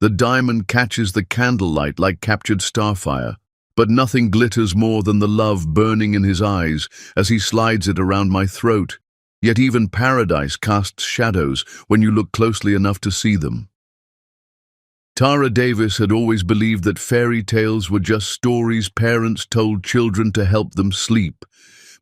The diamond catches the candlelight like captured starfire, but nothing glitters more than the love burning in his eyes as he slides it around my throat. Yet even paradise casts shadows when you look closely enough to see them. Tara Davis had always believed that fairy tales were just stories parents told children to help them sleep.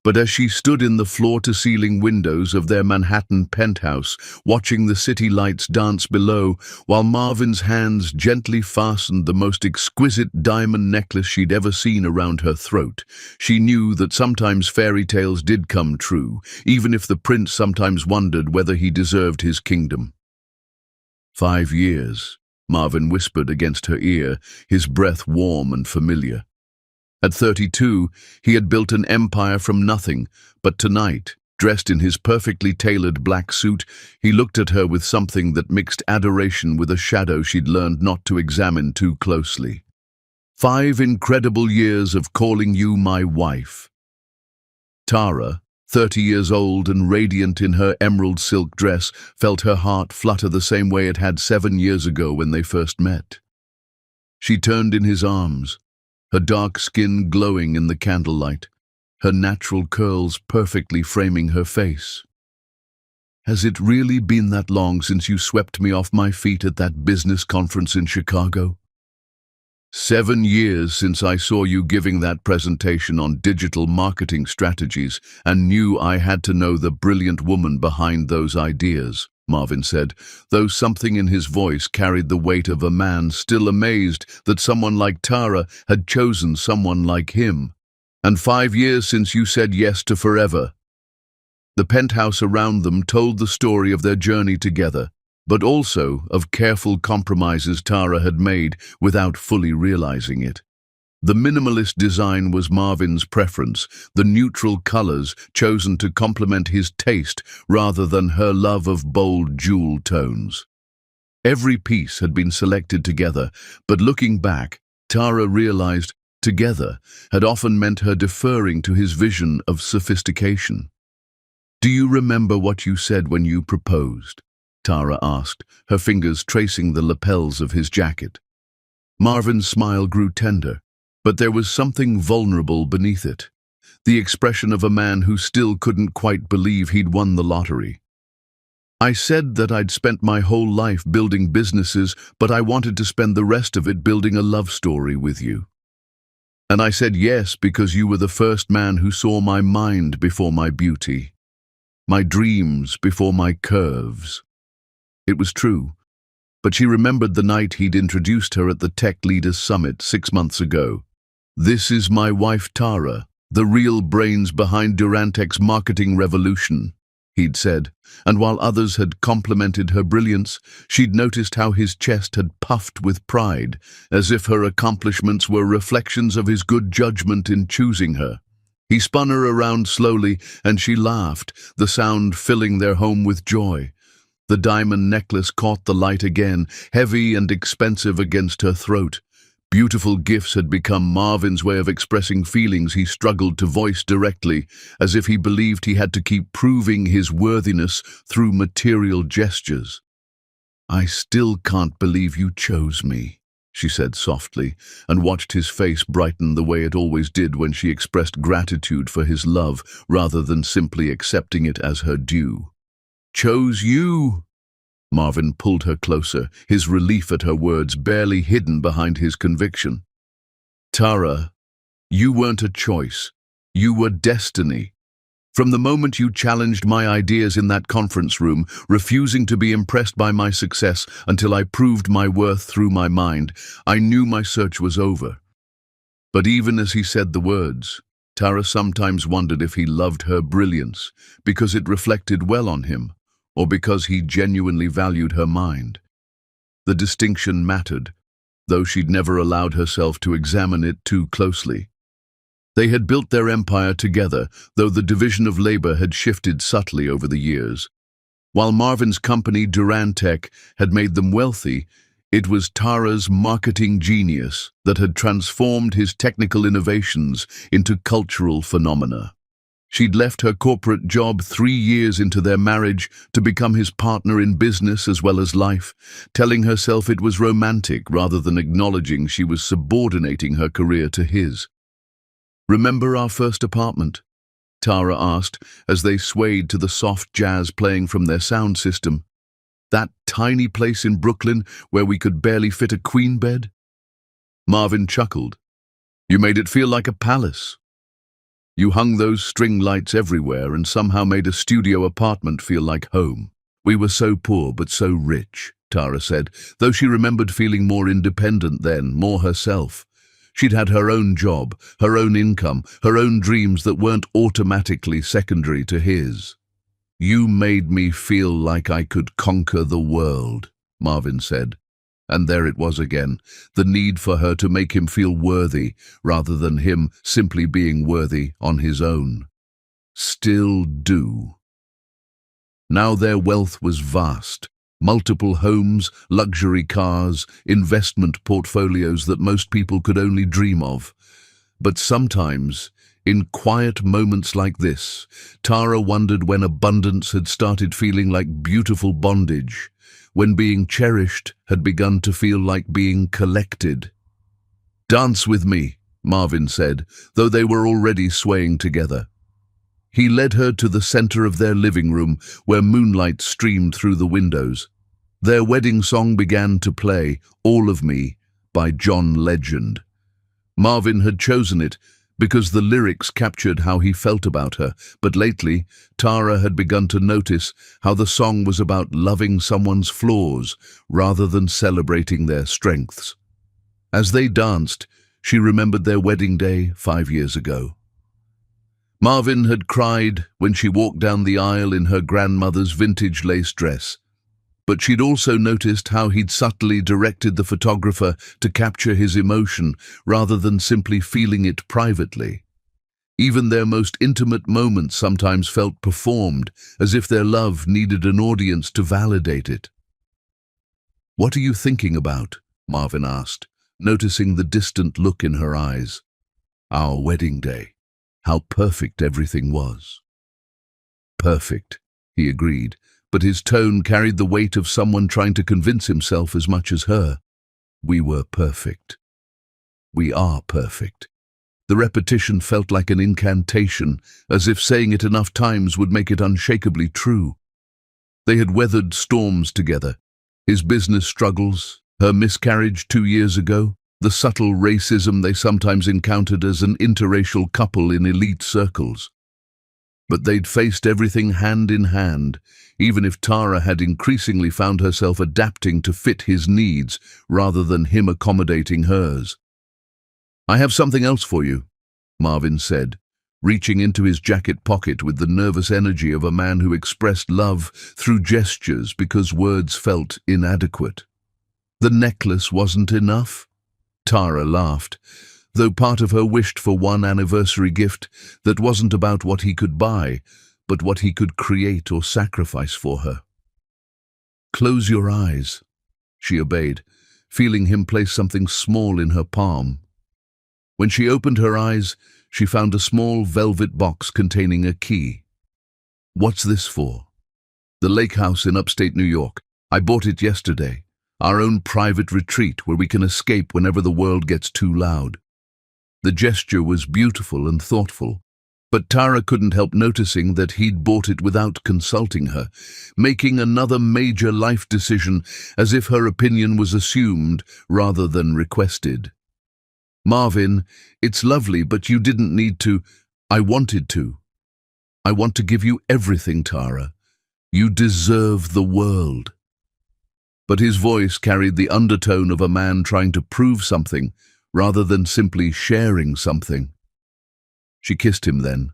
But as she stood in the floor-to-ceiling windows of their Manhattan penthouse, watching the city lights dance below, while Marvin's hands gently fastened the most exquisite diamond necklace she'd ever seen around her throat, she knew that sometimes fairy tales did come true, even if the prince sometimes wondered whether he deserved his kingdom. 5 years, Marvin whispered against her ear, his breath warm and familiar. At 32, he had built an empire from nothing, but tonight, dressed in his perfectly tailored black suit, he looked at her with something that mixed adoration with a shadow she'd learned not to examine too closely. 5 incredible years of calling you my wife. Tara, 30 years old and radiant in her emerald silk dress, felt her heart flutter the same way it had 7 years ago when they first met. She turned in his arms, her dark skin glowing in the candlelight, her natural curls perfectly framing her face. "Has it really been that long since you swept me off my feet at that business conference in Chicago?" 7 years since I saw you giving that presentation on digital marketing strategies and knew I had to know the brilliant woman behind those ideas, Marvin said, though something in his voice carried the weight of a man still amazed that someone like Tara had chosen someone like him. "And 5 years since you said yes to forever." The penthouse around them told the story of their journey together, but also of careful compromises Tara had made without fully realizing it. The minimalist design was Marvin's preference, the neutral colors chosen to complement his taste rather than her love of bold jewel tones. Every piece had been selected together, but looking back, Tara realized together had often meant her deferring to his vision of sophistication. "Do you remember what you said when you proposed?" Tara asked, her fingers tracing the lapels of his jacket. Marvin's smile grew tender, but there was something vulnerable beneath it, the expression of a man who still couldn't quite believe he'd won the lottery. "I said that I'd spent my whole life building businesses, but I wanted to spend the rest of it building a love story with you. And I said yes because you were the first man who saw my mind before my beauty, my dreams before my curves." It was true, but she remembered the night he'd introduced her at the Tech Leaders Summit 6 months ago. "This is my wife Tara, the real brains behind Durantech's marketing revolution," he'd said, and while others had complimented her brilliance, she'd noticed how his chest had puffed with pride, as if her accomplishments were reflections of his good judgment in choosing her. He spun her around slowly, and she laughed, the sound filling their home with joy. The diamond necklace caught the light again, heavy and expensive against her throat. Beautiful gifts had become Marvin's way of expressing feelings he struggled to voice directly, as if he believed he had to keep proving his worthiness through material gestures. "I still can't believe you chose me," she said softly, and watched his face brighten the way it always did when she expressed gratitude for his love rather than simply accepting it as her due. "Chose you?" Marvin pulled her closer, his relief at her words barely hidden behind his conviction. "Tara, you weren't a choice. You were destiny. From the moment you challenged my ideas in that conference room, refusing to be impressed by my success until I proved my worth through my mind, I knew my search was over." But even as he said the words, Tara sometimes wondered if he loved her brilliance because it reflected well on him, or because he genuinely valued her mind. The distinction mattered, though she'd never allowed herself to examine it too closely. They had built their empire together, though the division of labor had shifted subtly over the years. While Marvin's company, Durantech, had made them wealthy, it was Tara's marketing genius that had transformed his technical innovations into cultural phenomena. She'd left her corporate job 3 years into their marriage to become his partner in business as well as life, telling herself it was romantic rather than acknowledging she was subordinating her career to his. "Remember our first apartment?" Tara asked as they swayed to the soft jazz playing from their sound system. "That tiny place in Brooklyn where we could barely fit a queen bed?" Marvin chuckled. "You made it feel like a palace. You hung those string lights everywhere and somehow made a studio apartment feel like home. We were so poor but so rich," Tara said, though she remembered feeling more independent then, more herself. She'd had her own job, her own income, her own dreams that weren't automatically secondary to his. "You made me feel like I could conquer the world," Marvin said. And there it was again, the need for her to make him feel worthy, rather than him simply being worthy on his own. Still do. Now their wealth was vast. Multiple homes, luxury cars, investment portfolios that most people could only dream of. But sometimes, in quiet moments like this, Tara wondered when abundance had started feeling like beautiful bondage, when being cherished had begun to feel like being collected. "Dance with me," Marvin said, though they were already swaying together. He led her to the center of their living room, where moonlight streamed through the windows. Their wedding song began to play, "All of Me," by John Legend. Marvin had chosen it because the lyrics captured how he felt about her, but lately, Tara had begun to notice how the song was about loving someone's flaws rather than celebrating their strengths. As they danced, she remembered their wedding day 5 years ago. Marvin had cried when she walked down the aisle in her grandmother's vintage lace dress, but she'd also noticed how he'd subtly directed the photographer to capture his emotion rather than simply feeling it privately. Even their most intimate moments sometimes felt performed, as if their love needed an audience to validate it. "What are you thinking about?" Marvin asked, noticing the distant look in her eyes. "Our wedding day. How perfect everything was." "Perfect," he agreed, but his tone carried the weight of someone trying to convince himself as much as her. "We were perfect. We are perfect." The repetition felt like an incantation, as if saying it enough times would make it unshakably true. They had weathered storms together. His business struggles, her miscarriage 2 years ago, the subtle racism they sometimes encountered as an interracial couple in elite circles. But they'd faced everything hand in hand, even if Tara had increasingly found herself adapting to fit his needs rather than him accommodating hers. "I have something else for you," Marvin said, reaching into his jacket pocket with the nervous energy of a man who expressed love through gestures because words felt inadequate. "The necklace wasn't enough?" Tara laughed, though part of her wished for one anniversary gift that wasn't about what he could buy, but what he could create or sacrifice for her. "Close your eyes," she obeyed, feeling him place something small in her palm. When she opened her eyes, she found a small velvet box containing a key. "What's this for?" "The lake house in upstate New York. I bought it yesterday. Our own private retreat where we can escape whenever the world gets too loud." The gesture was beautiful and thoughtful, but Tara couldn't help noticing that he'd bought it without consulting her, making another major life decision as if her opinion was assumed rather than requested. "Marvin, it's lovely, but you didn't need to." "I wanted to. I want to give you everything, Tara. You deserve the world." But his voice carried the undertone of a man trying to prove something rather than simply sharing something. She kissed him then,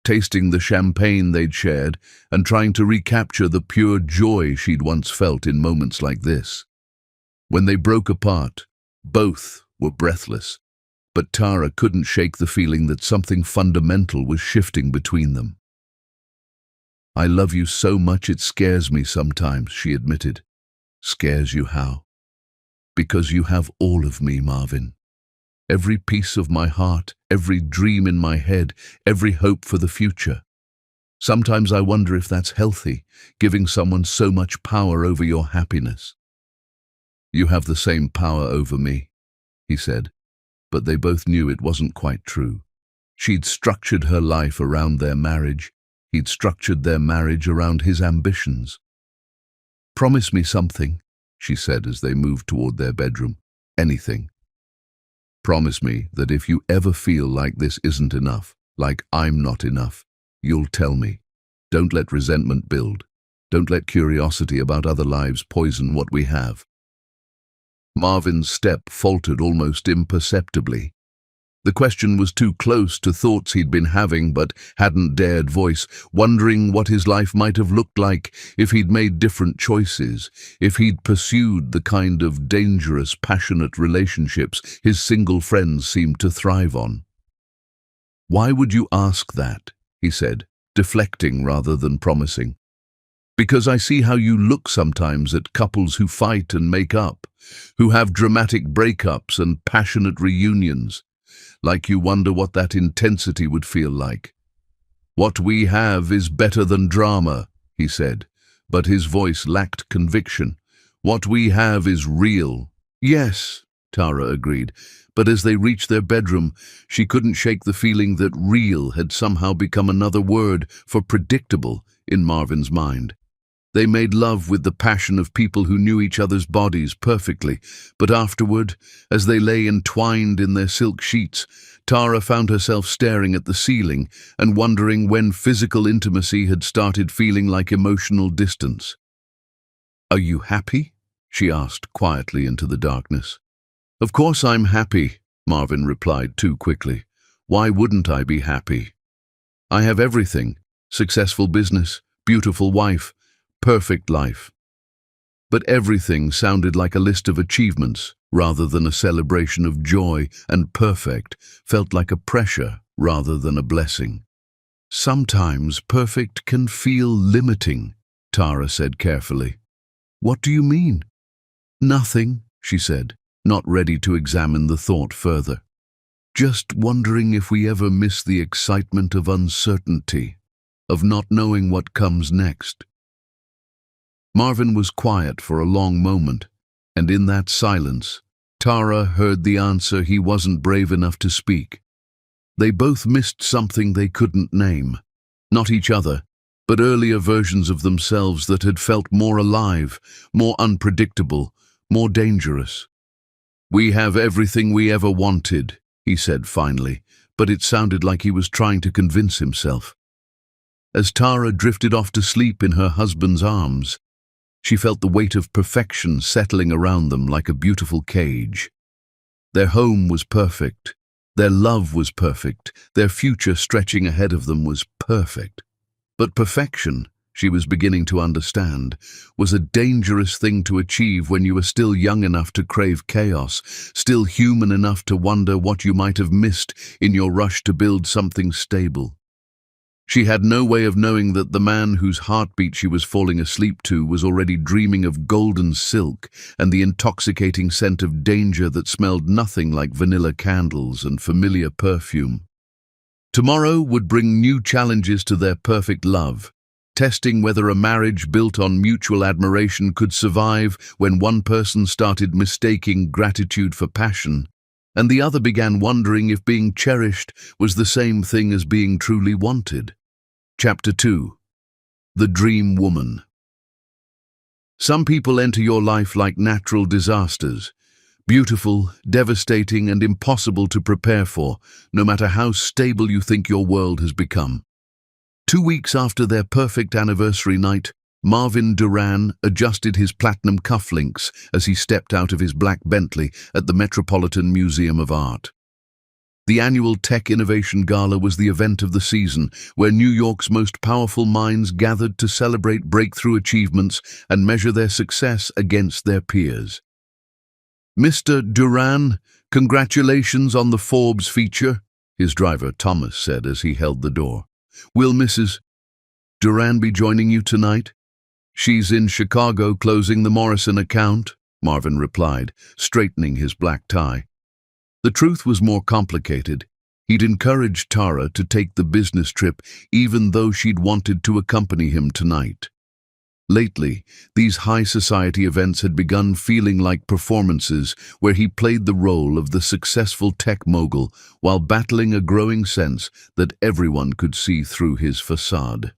tasting the champagne they'd shared and trying to recapture the pure joy she'd once felt in moments like this. When they broke apart, both were breathless, but Tara couldn't shake the feeling that something fundamental was shifting between them. "I love you so much it scares me sometimes," she admitted. "Scares you how?" "Because you have all of me, Marvin. Every piece of my heart, every dream in my head, every hope for the future. Sometimes I wonder if that's healthy, giving someone so much power over your happiness. You have the same power over me, he said, but they both knew it wasn't quite true. She'd structured her life around their marriage. He'd structured their marriage around his ambitions. "Promise me something," she said as they moved toward their bedroom. "Anything. Promise me that if you ever feel like this isn't enough, like I'm not enough, you'll tell me. Don't let resentment build. Don't let curiosity about other lives poison what we have." Marvin's step faltered almost imperceptibly. The question was too close to thoughts he'd been having but hadn't dared voice, wondering what his life might have looked like if he'd made different choices, if he'd pursued the kind of dangerous, passionate relationships his single friends seemed to thrive on. "Why would you ask that?" he said, deflecting rather than promising. "Because I see how you look sometimes at couples who fight and make up, who have dramatic breakups and passionate reunions. Like you wonder what that intensity would feel like. What we have is better than drama," he said, but his voice lacked conviction. "What we have is real." "Yes," Tara agreed, but as they reached their bedroom, she couldn't shake the feeling that real had somehow become another word for predictable in Marvin's mind. They made love with the passion of people who knew each other's bodies perfectly, but afterward, as they lay entwined in their silk sheets, Tara found herself staring at the ceiling and wondering when physical intimacy had started feeling like emotional distance. "Are you happy?" she asked quietly into the darkness. "Of course I'm happy," Marvin replied too quickly. "Why wouldn't I be happy? I have everything: successful business, beautiful wife, perfect life." But everything sounded like a list of achievements rather than a celebration of joy, and perfect felt like a pressure rather than a blessing. "Sometimes perfect can feel limiting," Tara said carefully. "What do you mean?" "Nothing," she said, not ready to examine the thought further. "Just wondering if we ever miss the excitement of uncertainty, of not knowing what comes next." Marvin was quiet for a long moment, and in that silence, Tara heard the answer he wasn't brave enough to speak. They both missed something they couldn't name. Not each other, but earlier versions of themselves that had felt more alive, more unpredictable, more dangerous. "We have everything we ever wanted," he said finally, but it sounded like he was trying to convince himself. As Tara drifted off to sleep in her husband's arms, she felt the weight of perfection settling around them like a beautiful cage. Their home was perfect. Their love was perfect. Their future stretching ahead of them was perfect. But perfection, she was beginning to understand, was a dangerous thing to achieve when you were still young enough to crave chaos, still human enough to wonder what you might have missed in your rush to build something stable. She had no way of knowing that the man whose heartbeat she was falling asleep to was already dreaming of golden silk and the intoxicating scent of danger that smelled nothing like vanilla candles and familiar perfume. Tomorrow would bring new challenges to their perfect love, testing whether a marriage built on mutual admiration could survive when one person started mistaking gratitude for passion, and the other began wondering if being cherished was the same thing as being truly wanted. Chapter 2. The Dream Woman. Some people enter your life like natural disasters, beautiful, devastating, and impossible to prepare for, no matter how stable you think your world has become. 2 weeks after their perfect anniversary night, Marvin Duran adjusted his platinum cufflinks as he stepped out of his black Bentley at the Metropolitan Museum of Art. The annual Tech Innovation Gala was the event of the season, where New York's most powerful minds gathered to celebrate breakthrough achievements and measure their success against their peers. "Mr. Duran, congratulations on the Forbes feature," his driver Thomas said as he held the door. "Will Mrs. Duran be joining you tonight?" "She's in Chicago closing the Morrison account," Marvin replied, straightening his black tie. The truth was more complicated. He'd encouraged Tara to take the business trip even though she'd wanted to accompany him tonight. Lately, these high society events had begun feeling like performances where he played the role of the successful tech mogul while battling a growing sense that everyone could see through his facade.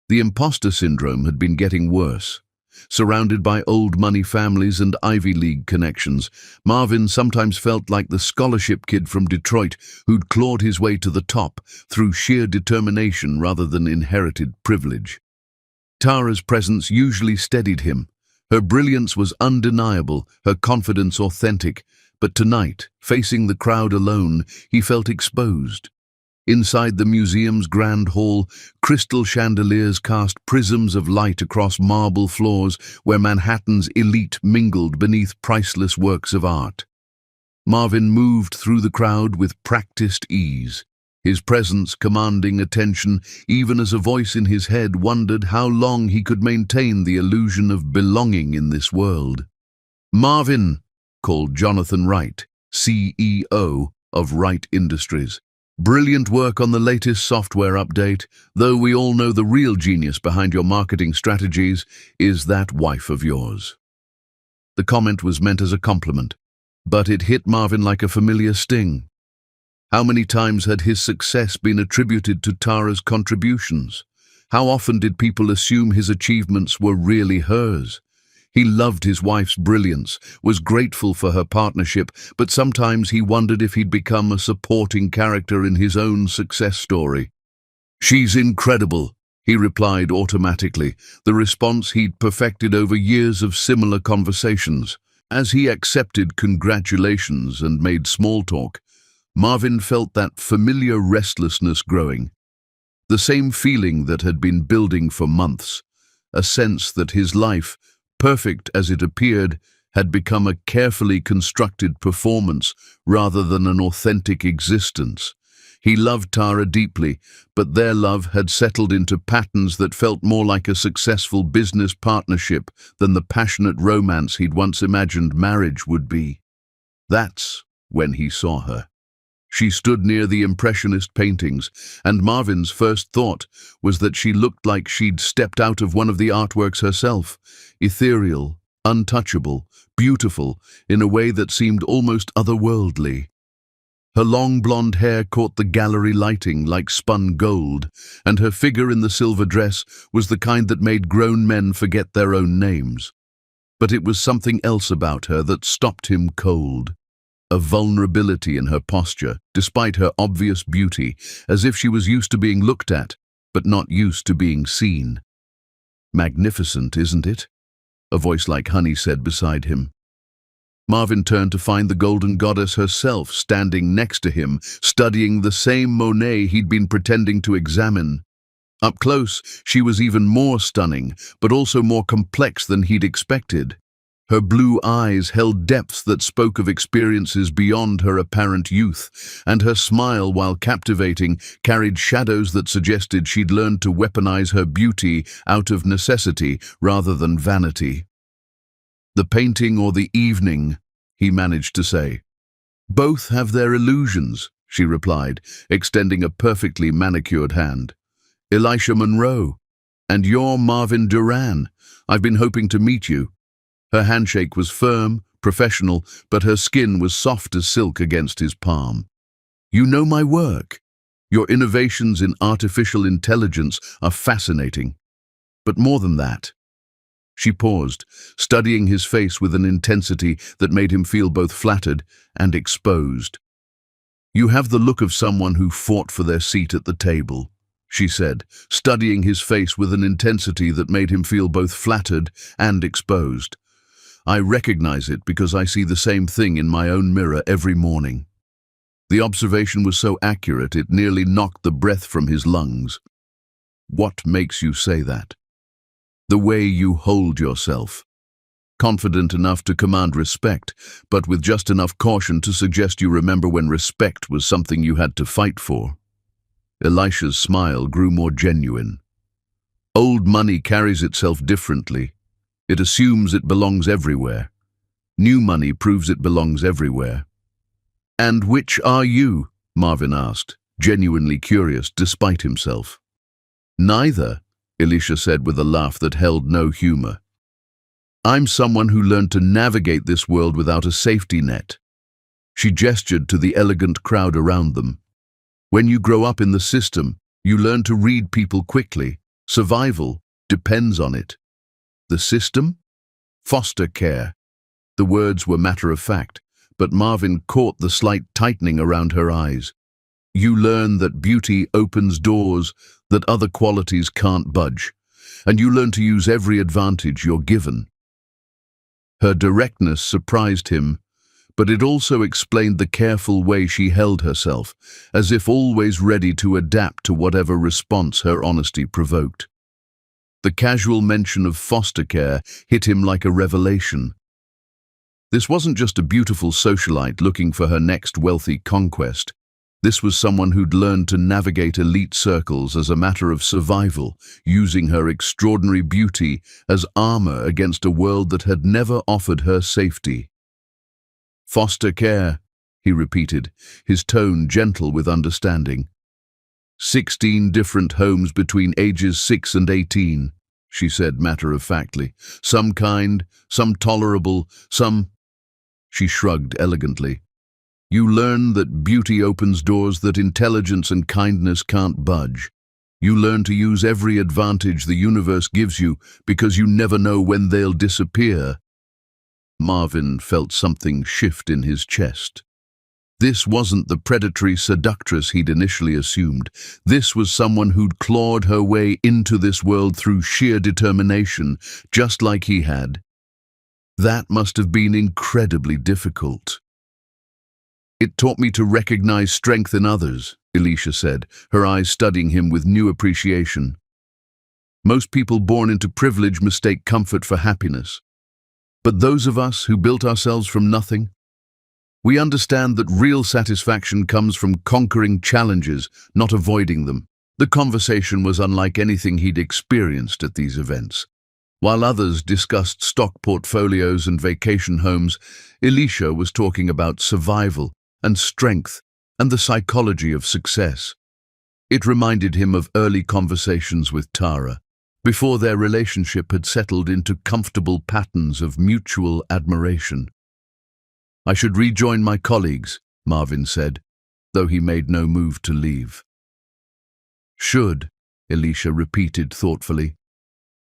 The imposter syndrome had been getting worse. Surrounded by old money families and Ivy League connections, Marvin sometimes felt like the scholarship kid from Detroit who'd clawed his way to the top through sheer determination rather than inherited privilege. Tara's presence usually steadied him. Her brilliance was undeniable, her confidence authentic, but tonight, facing the crowd alone, he felt exposed. Inside the museum's grand hall, crystal chandeliers cast prisms of light across marble floors where Manhattan's elite mingled beneath priceless works of art. Marvin moved through the crowd with practiced ease, his presence commanding attention even as a voice in his head wondered how long he could maintain the illusion of belonging in this world. "Marvin," called Jonathan Wright, CEO of Wright Industries. "Brilliant work on the latest software update, though we all know the real genius behind your marketing strategies is that wife of yours." The comment was meant as a compliment, but it hit Marvin like a familiar sting. How many times had his success been attributed to Tara's contributions? How often did people assume his achievements were really hers? He loved his wife's brilliance, was grateful for her partnership, but sometimes he wondered if he'd become a supporting character in his own success story. "She's incredible," he replied automatically, the response he'd perfected over years of similar conversations. As he accepted congratulations and made small talk, Marvin felt that familiar restlessness growing. The same feeling that had been building for months, a sense that his life, perfect as it appeared, had become a carefully constructed performance rather than an authentic existence. He loved Tara deeply, but their love had settled into patterns that felt more like a successful business partnership than the passionate romance he'd once imagined marriage would be. That's when he saw her. She stood near the Impressionist paintings, and Marvin's first thought was that she looked like she'd stepped out of one of the artworks herself, ethereal, untouchable, beautiful, in a way that seemed almost otherworldly. Her long blonde hair caught the gallery lighting like spun gold, and her figure in the silver dress was the kind that made grown men forget their own names. But it was something else about her that stopped him cold. A vulnerability in her posture, despite her obvious beauty, as if she was used to being looked at, but not used to being seen. "Magnificent, isn't it?" a voice like honey said beside him. Marvin turned to find the golden goddess herself standing next to him, studying the same Monet he'd been pretending to examine. Up close, she was even more stunning, but also more complex than he'd expected. Her blue eyes held depths that spoke of experiences beyond her apparent youth, and her smile, while captivating, carried shadows that suggested she'd learned to weaponize her beauty out of necessity rather than vanity. "The painting or the evening," he managed to say. "Both have their illusions," she replied, extending a perfectly manicured hand. "Elisha Monroe. And you're Marvin Duran. I've been hoping to meet you." Her handshake was firm, professional, but her skin was soft as silk against his palm. "You know my work. Your innovations in artificial intelligence are fascinating. But more than that." She paused, studying his face with an intensity that made him feel both flattered and exposed. "You have the look of someone who fought for their seat at the table," she said, studying his face with an intensity that made him feel both flattered and exposed. "I recognize it because I see the same thing in my own mirror every morning." The observation was so accurate it nearly knocked the breath from his lungs. "What makes you say that?" "The way you hold yourself. Confident enough to command respect, but with just enough caution to suggest you remember when respect was something you had to fight for." Elisha's smile grew more genuine. "Old money carries itself differently. It assumes it belongs everywhere. New money proves it belongs everywhere." "And which are you?" Marvin asked, genuinely curious despite himself. Neither, Alicia said with a laugh that held no humor. I'm someone who learned to navigate this world without a safety net. She gestured to the elegant crowd around them. When you grow up in the system, you learn to read people quickly. Survival depends on it. The system? Foster care. The words were matter of fact, but Marvin caught the slight tightening around her eyes. You learn that beauty opens doors that other qualities can't budge, and you learn to use every advantage you're given. Her directness surprised him, but it also explained the careful way she held herself, as if always ready to adapt to whatever response her honesty provoked. The casual mention of foster care hit him like a revelation. This wasn't just a beautiful socialite looking for her next wealthy conquest. This was someone who'd learned to navigate elite circles as a matter of survival, using her extraordinary beauty as armor against a world that had never offered her safety. Foster care, he repeated, his tone gentle with understanding. 16 different homes between ages 6 and 18, she said matter-of-factly. Some kind, some tolerable, some... She shrugged elegantly. You learn that beauty opens doors that intelligence and kindness can't budge. You learn to use every advantage the universe gives you because you never know when they'll disappear. Marvin felt something shift in his chest. This wasn't the predatory seductress he'd initially assumed. This was someone who'd clawed her way into this world through sheer determination, just like he had. That must have been incredibly difficult. It taught me to recognize strength in others, Alicia said, her eyes studying him with new appreciation. Most people born into privilege mistake comfort for happiness. But those of us who built ourselves from nothing, we understand that real satisfaction comes from conquering challenges, not avoiding them. The conversation was unlike anything he'd experienced at these events. While others discussed stock portfolios and vacation homes, Alicia was talking about survival and strength and the psychology of success. It reminded him of early conversations with Tara, before their relationship had settled into comfortable patterns of mutual admiration. I should rejoin my colleagues, Marvin said, though he made no move to leave. Should, Alicia repeated thoughtfully.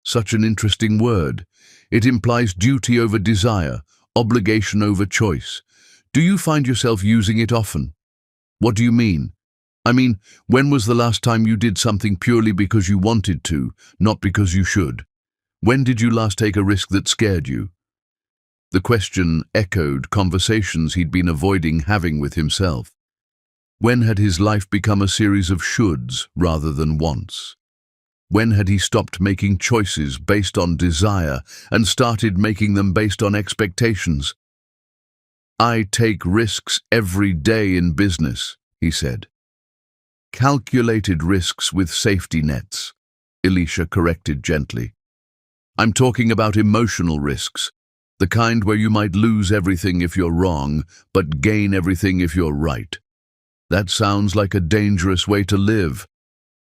Such an interesting word. It implies duty over desire, obligation over choice. Do you find yourself using it often? What do you mean? I mean, when was the last time you did something purely because you wanted to, not because you should? When did you last take a risk that scared you? The question echoed conversations he'd been avoiding having with himself. When had his life become a series of shoulds rather than wants? When had he stopped making choices based on desire and started making them based on expectations? I take risks every day in business, he said. Calculated risks with safety nets, Alicia corrected gently. I'm talking about emotional risks, the kind where you might lose everything if you're wrong, but gain everything if you're right. That sounds like a dangerous way to live.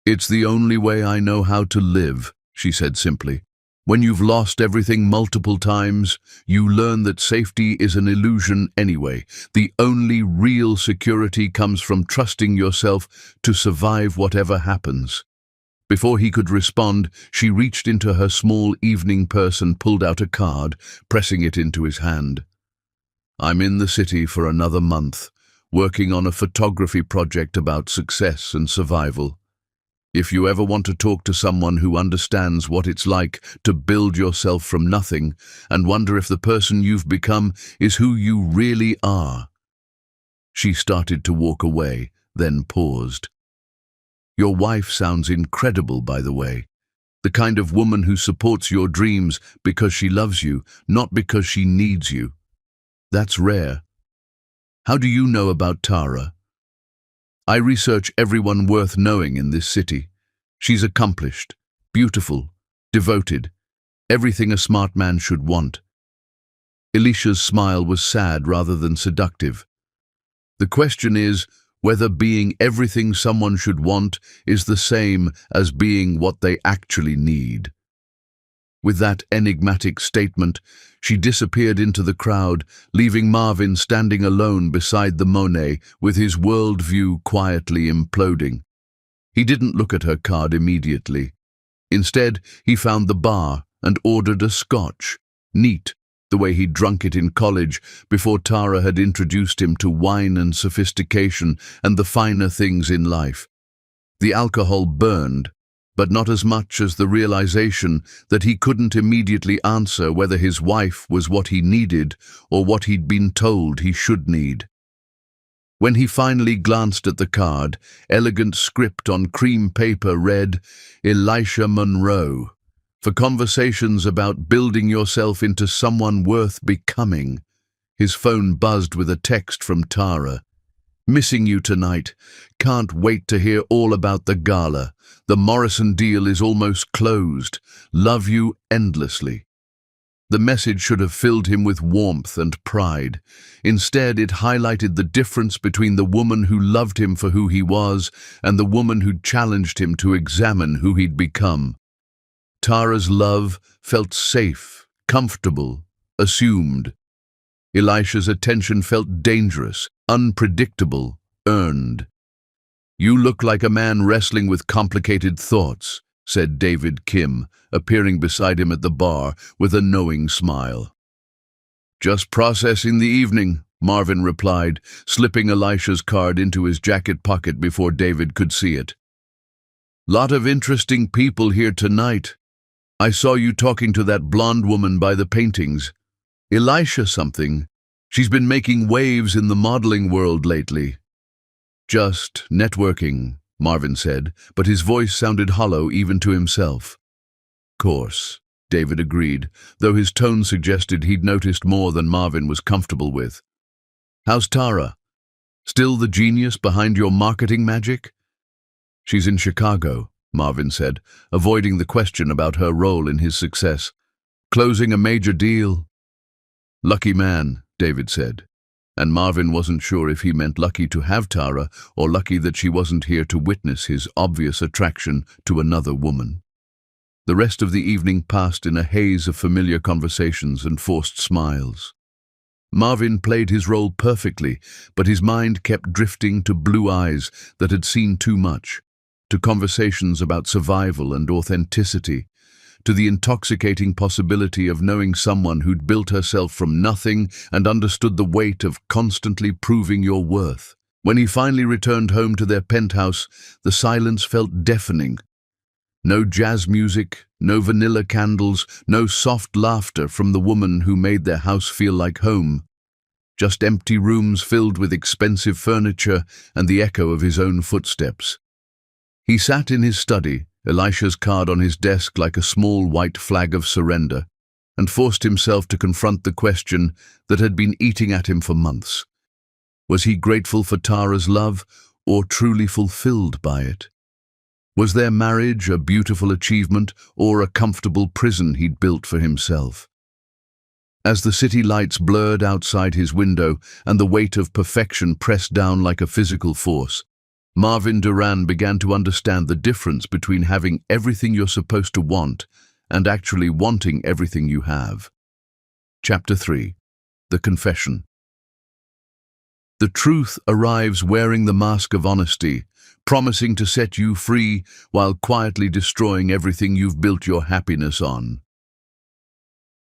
It's the only way I know how to live, she said simply. When you've lost everything multiple times, you learn that safety is an illusion anyway. The only real security comes from trusting yourself to survive whatever happens. Before he could respond, she reached into her small evening purse and pulled out a card, pressing it into his hand. I'm in the city for another month, working on a photography project about success and survival. If you ever want to talk to someone who understands what it's like to build yourself from nothing and wonder if the person you've become is who you really are. She started to walk away, then paused. Your wife sounds incredible, by the way. The kind of woman who supports your dreams because she loves you, not because she needs you. That's rare. How do you know about Tara? I research everyone worth knowing in this city. She's accomplished, beautiful, devoted, everything a smart man should want. Alicia's smile was sad rather than seductive. The question is, whether being everything someone should want is the same as being what they actually need. With that enigmatic statement, she disappeared into the crowd, leaving Marvin standing alone beside the Monet with his worldview quietly imploding. He didn't look at her card immediately. Instead, he found the bar and ordered a scotch. Neat, the way he'd drunk it in college before Tara had introduced him to wine and sophistication and the finer things in life. The alcohol burned, but not as much as the realization that he couldn't immediately answer whether his wife was what he needed or what he'd been told he should need. When he finally glanced at the card, elegant script on cream paper read, "Elisha Monroe, for conversations about building yourself into someone worth becoming." His phone buzzed with a text from Tara. "Missing you tonight. Can't wait to hear all about the gala. The Morrison deal is almost closed. Love you endlessly." The message should have filled him with warmth and pride. Instead, it highlighted the difference between the woman who loved him for who he was and the woman who challenged him to examine who he'd become. Tara's love felt safe, comfortable, assumed. Elisha's attention felt dangerous, unpredictable, earned. "You look like a man wrestling with complicated thoughts," said David Kim, appearing beside him at the bar with a knowing smile. "Just processing the evening," Marvin replied, slipping Elisha's card into his jacket pocket before David could see it. "Lot of interesting people here tonight. I saw you talking to that blonde woman by the paintings. Elisha something. She's been making waves in the modeling world lately." "Just networking," Marvin said, but his voice sounded hollow even to himself. "Course," David agreed, though his tone suggested he'd noticed more than Marvin was comfortable with. "How's Tara? Still the genius behind your marketing magic?" "She's in Chicago," Marvin said, avoiding the question about her role in his success. "Closing a major deal." "Lucky man," David said, and Marvin wasn't sure if he meant lucky to have Tara or lucky that she wasn't here to witness his obvious attraction to another woman. The rest of the evening passed in a haze of familiar conversations and forced smiles. Marvin played his role perfectly, but his mind kept drifting to blue eyes that had seen too much, to conversations about survival and authenticity, to the intoxicating possibility of knowing someone who'd built herself from nothing and understood the weight of constantly proving your worth. When he finally returned home to their penthouse, the silence felt deafening. No jazz music, no vanilla candles, no soft laughter from the woman who made their house feel like home. Just empty rooms filled with expensive furniture and the echo of his own footsteps. He sat in his study, Elisha's card on his desk like a small white flag of surrender, and forced himself to confront the question that had been eating at him for months. Was he grateful for Tara's love, or truly fulfilled by it? Was their marriage a beautiful achievement, or a comfortable prison he'd built for himself? As the city lights blurred outside his window and the weight of perfection pressed down like a physical force, Marvin Duran began to understand the difference between having everything you're supposed to want and actually wanting everything you have. Chapter 3. The Confession. The truth arrives wearing the mask of honesty, promising to set you free while quietly destroying everything you've built your happiness on.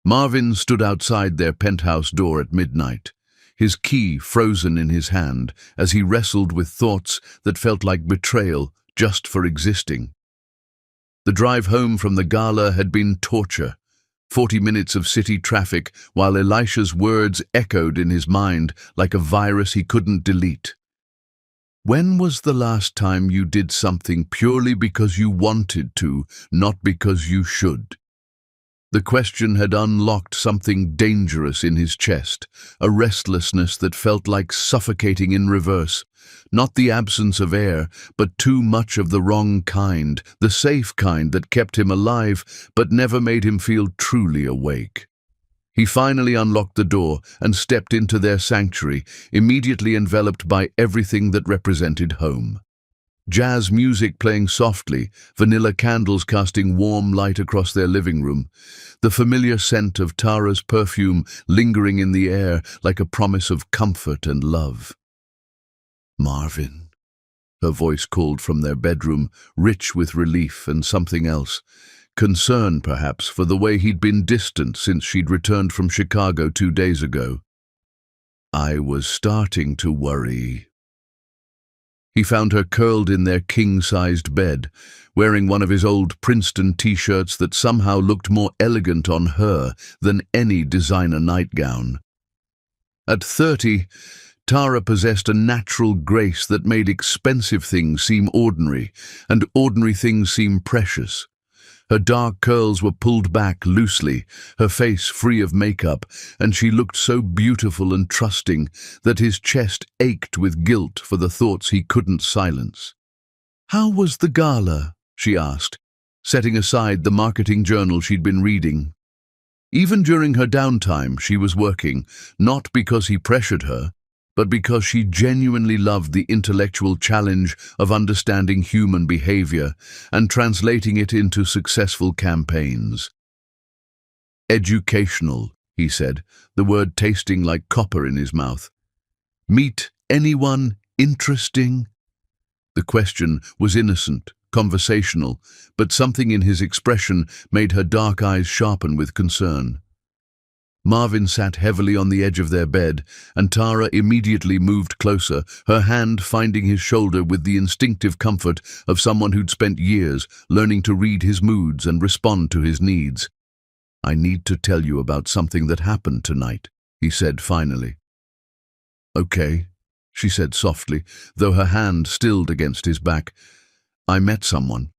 Marvin stood outside their penthouse door at midnight, his key frozen in his hand as he wrestled with thoughts that felt like betrayal just for existing. The drive home from the gala had been torture, 40 minutes of city traffic while Elisha's words echoed in his mind like a virus he couldn't delete. When was the last time you did something purely because you wanted to, not because you should? The question had unlocked something dangerous in his chest, a restlessness that felt like suffocating in reverse. Not the absence of air, but too much of the wrong kind, the safe kind that kept him alive but never made him feel truly awake. He finally unlocked the door and stepped into their sanctuary, immediately enveloped by everything that represented home. Jazz music playing softly, vanilla candles casting warm light across their living room, the familiar scent of Tara's perfume lingering in the air like a promise of comfort and love. "Marvin," her voice called from their bedroom, rich with relief and something else. Concern, perhaps, for the way he'd been distant since she'd returned from Chicago 2 days ago. "I was starting to worry." He found her curled in their king-sized bed, wearing one of his old Princeton t-shirts that somehow looked more elegant on her than any designer nightgown. At 30, Tara possessed a natural grace that made expensive things seem ordinary, and ordinary things seem precious. Her dark curls were pulled back loosely, her face free of makeup, and she looked so beautiful and trusting that his chest ached with guilt for the thoughts he couldn't silence. "How was the gala?" she asked, setting aside the marketing journal she'd been reading. Even during her downtime, she was working, not because he pressured her, but because she genuinely loved the intellectual challenge of understanding human behavior and translating it into successful campaigns. "Educational," he said, the word tasting like copper in his mouth. "Meet anyone interesting?" The question was innocent, conversational, but something in his expression made her dark eyes sharpen with concern. Marvin sat heavily on the edge of their bed, and Tara immediately moved closer, her hand finding his shoulder with the instinctive comfort of someone who'd spent years learning to read his moods and respond to his needs. "I need to tell you about something that happened tonight," he said finally. "Okay," she said softly, though her hand stilled against his back. "I met someone.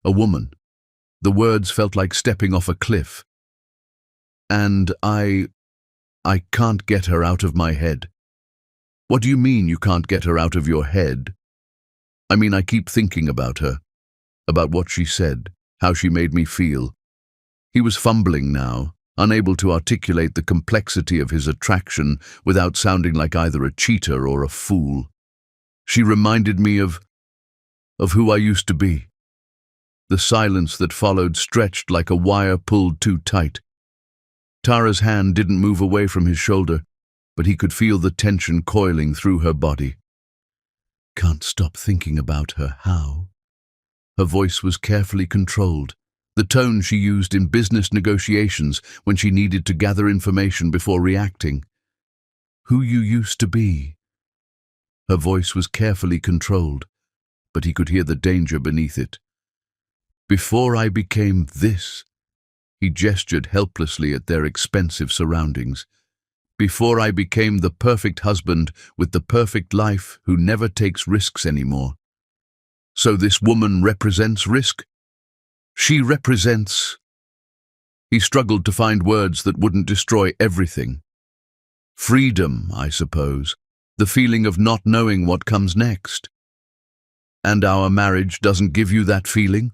A woman." The words felt like stepping off a cliff. "And I can't get her out of my head." "What do you mean you can't get her out of your head?" "I mean, I keep thinking about her, about what she said, how she made me feel." He was fumbling now, unable to articulate the complexity of his attraction without sounding like either a cheater or a fool. "She reminded me of who I used to be." The silence that followed stretched like a wire pulled too tight. Tara's hand didn't move away from his shoulder, but he could feel the tension coiling through her body. "Can't stop thinking about her, how?" Her voice was carefully controlled, the tone she used in business negotiations when she needed to gather information before reacting. "Who you used to be." Her voice was carefully controlled, but he could hear the danger beneath it. "Before I became this," he gestured helplessly at their expensive surroundings. "Before I became the perfect husband with the perfect life who never takes risks anymore." "So this woman represents risk?" "She represents—" He struggled to find words that wouldn't destroy everything. "Freedom, I suppose. The feeling of not knowing what comes next." "And our marriage doesn't give you that feeling?"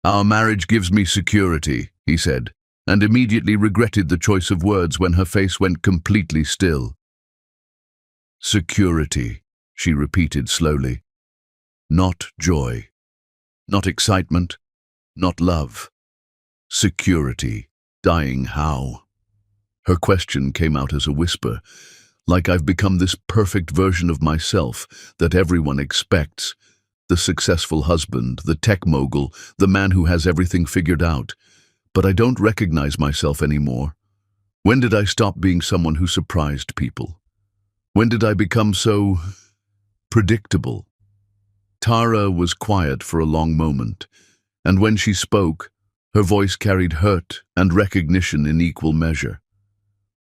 "Our marriage gives me security," he said, and immediately regretted the choice of words when her face went completely still. "Security," she repeated slowly. "Not joy. Not excitement. Not love. Security. Dying how?" Her question came out as a whisper, like I've become this perfect version of myself that everyone expects. The successful husband, the tech mogul, the man who has everything figured out. But I don't recognize myself anymore. When did I stop being someone who surprised people? When did I become so predictable? Tara was quiet for a long moment, and when she spoke, her voice carried hurt and recognition in equal measure.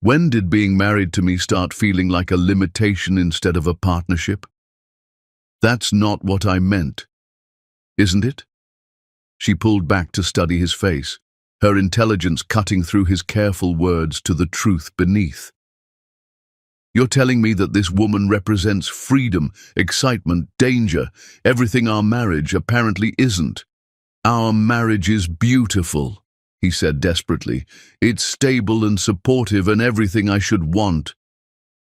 "When did being married to me start feeling like a limitation instead of a partnership?" "That's not what I meant, isn't it?" She pulled back to study his face, her intelligence cutting through his careful words to the truth beneath. "You're telling me that this woman represents freedom, excitement, danger, everything our marriage apparently isn't. Our marriage is beautiful." he said desperately. It's stable and supportive and everything I should want.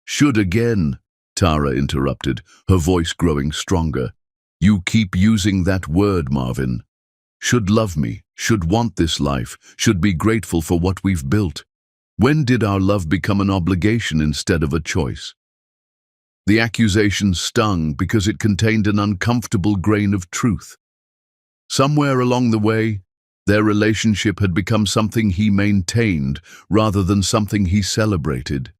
Should again, Tara interrupted, her voice growing stronger. You keep using that word, Marvin. Should love me, should want this life, should be grateful for what we've built. When did our love become an obligation instead of a choice? The accusation stung because it contained an uncomfortable grain of truth. Somewhere along the way, their relationship had become something he maintained rather than something he celebrated.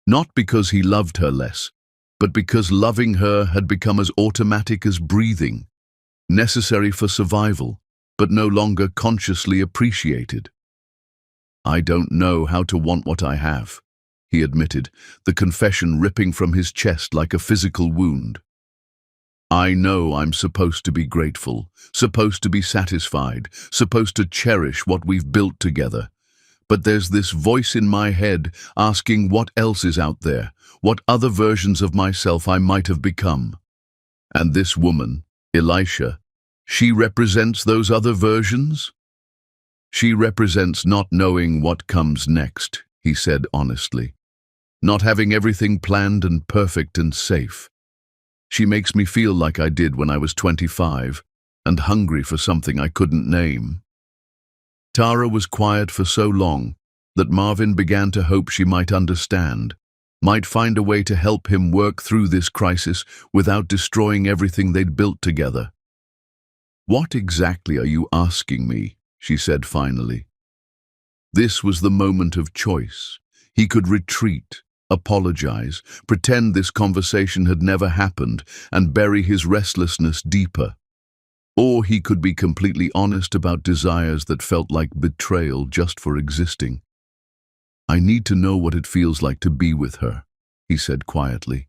Not because he loved her less, but because loving her had become as automatic as breathing, necessary for survival, but no longer consciously appreciated. I don't know how to want what I have, he admitted, the confession ripping from his chest like a physical wound. I know I'm supposed to be grateful, supposed to be satisfied, supposed to cherish what we've built together. But there's this voice in my head asking what else is out there, what other versions of myself I might have become. And this woman, Elisha, she represents those other versions? She represents not knowing what comes next, he said honestly. Not having everything planned and perfect and safe. She makes me feel like I did when I was 25 and hungry for something I couldn't name. Tara was quiet for so long that Marvin began to hope she might understand, might find a way to help him work through this crisis without destroying everything they'd built together. What exactly are you asking me? She said finally. This was the moment of choice. He could retreat, apologize, pretend this conversation had never happened, and bury his restlessness deeper. Or he could be completely honest about desires that felt like betrayal just for existing. I need to know what it feels like to be with her, he said quietly.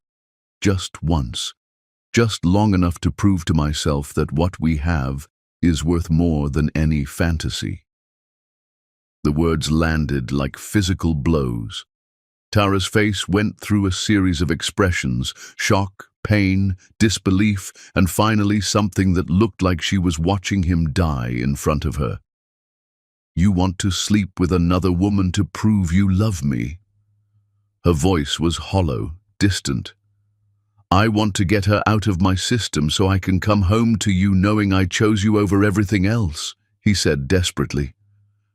Just once. Just long enough to prove to myself that what we have is worth more than any fantasy. The words landed like physical blows. Tara's face went through a series of expressions, shock, pain, disbelief, and finally something that looked like she was watching him die in front of her. You want to sleep with another woman to prove you love me? Her voice was hollow, distant. I want to get her out of my system so I can come home to you knowing I chose you over everything else, he said desperately.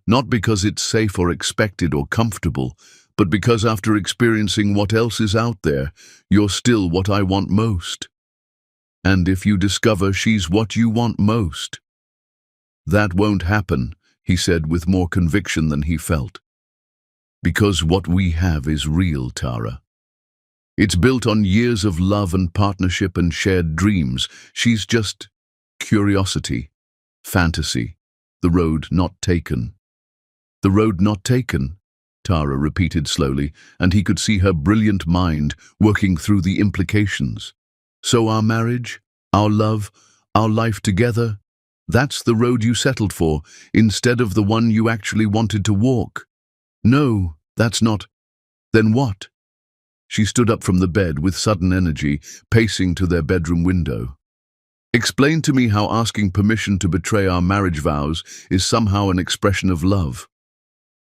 Not because it's safe or expected or comfortable, but because after experiencing what else is out there, you're still what I want most. And if you discover she's what you want most. That won't happen, he said with more conviction than he felt. Because what we have is real, Tara. It's built on years of love and partnership and shared dreams. She's just curiosity, fantasy, the road not taken. The road not taken, Tara repeated slowly, and he could see her brilliant mind working through the implications. So our marriage, our love, our life together, that's the road you settled for, instead of the one you actually wanted to walk. No, that's not. Then what? She stood up from the bed with sudden energy, pacing to their bedroom window. Explain to me how asking permission to betray our marriage vows is somehow an expression of love.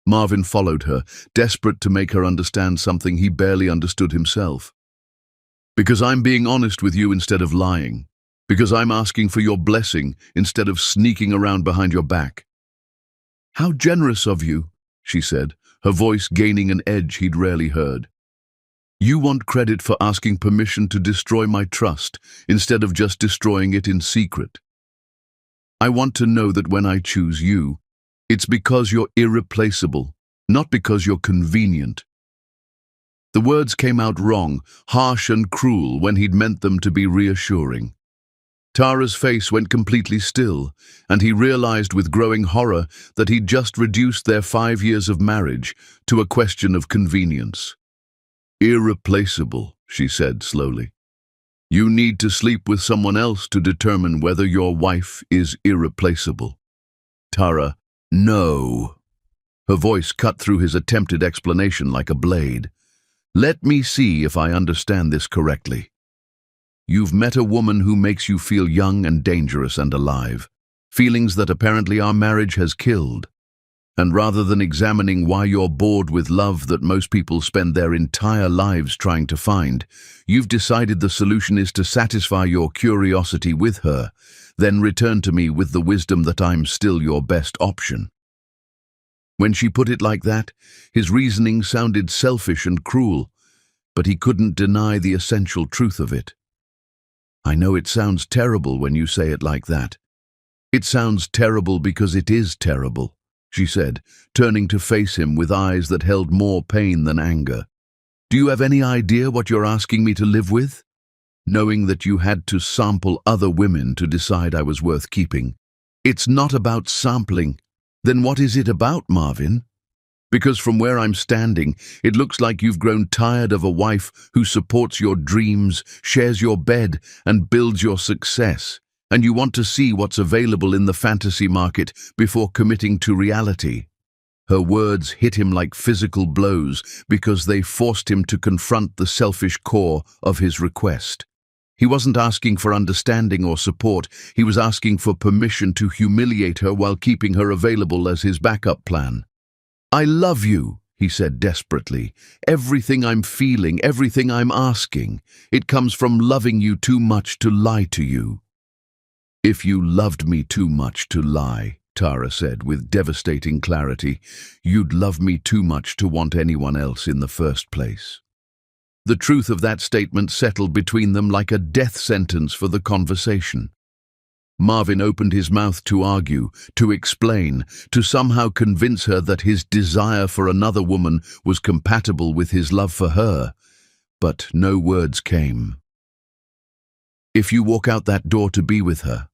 Marvin followed her, desperate to make her understand something he barely understood himself. Because I'm being honest with you instead of lying. Because I'm asking for your blessing instead of sneaking around behind your back. How generous of you, she said, her voice gaining an edge he'd rarely heard. You want credit for asking permission to destroy my trust instead of just destroying it in secret. I want to know that when I choose you, it's because you're irreplaceable, not because you're convenient. The words came out wrong, harsh and cruel when he'd meant them to be reassuring. Tara's face went completely still, and he realized with growing horror that he'd just reduced their 5 years of marriage to a question of convenience. Irreplaceable, she said slowly. You need to sleep with someone else to determine whether your wife is irreplaceable. Tara, no. Her voice cut through his attempted explanation like a blade. Let me see if I understand this correctly. You've met a woman who makes you feel young and dangerous and alive, feelings that apparently our marriage has killed. And rather than examining why you're bored with love that most people spend their entire lives trying to find, you've decided the solution is to satisfy your curiosity with her, then return to me with the wisdom that I'm still your best option. When she put it like that, his reasoning sounded selfish and cruel, but he couldn't deny the essential truth of it. I know it sounds terrible when you say it like that. It sounds terrible because it is terrible, she said, turning to face him with eyes that held more pain than anger. Do you have any idea what you're asking me to live with? Knowing that you had to sample other women to decide I was worth keeping. It's not about sampling. Then what is it about, Marvin? Because from where I'm standing, it looks like you've grown tired of a wife who supports your dreams, shares your bed, and builds your success. And you want to see what's available in the fantasy market before committing to reality. Her words hit him like physical blows because they forced him to confront the selfish core of his request. He wasn't asking for understanding or support, he was asking for permission to humiliate her while keeping her available as his backup plan. I love you, he said desperately. Everything I'm feeling, everything I'm asking, it comes from loving you too much to lie to you. If you loved me too much to lie, Tara said with devastating clarity, you'd love me too much to want anyone else in the first place. The truth of that statement settled between them like a death sentence for the conversation. Marvin opened his mouth to argue, to explain, to somehow convince her that his desire for another woman was compatible with his love for her, but no words came. If you walk out that door to be with her,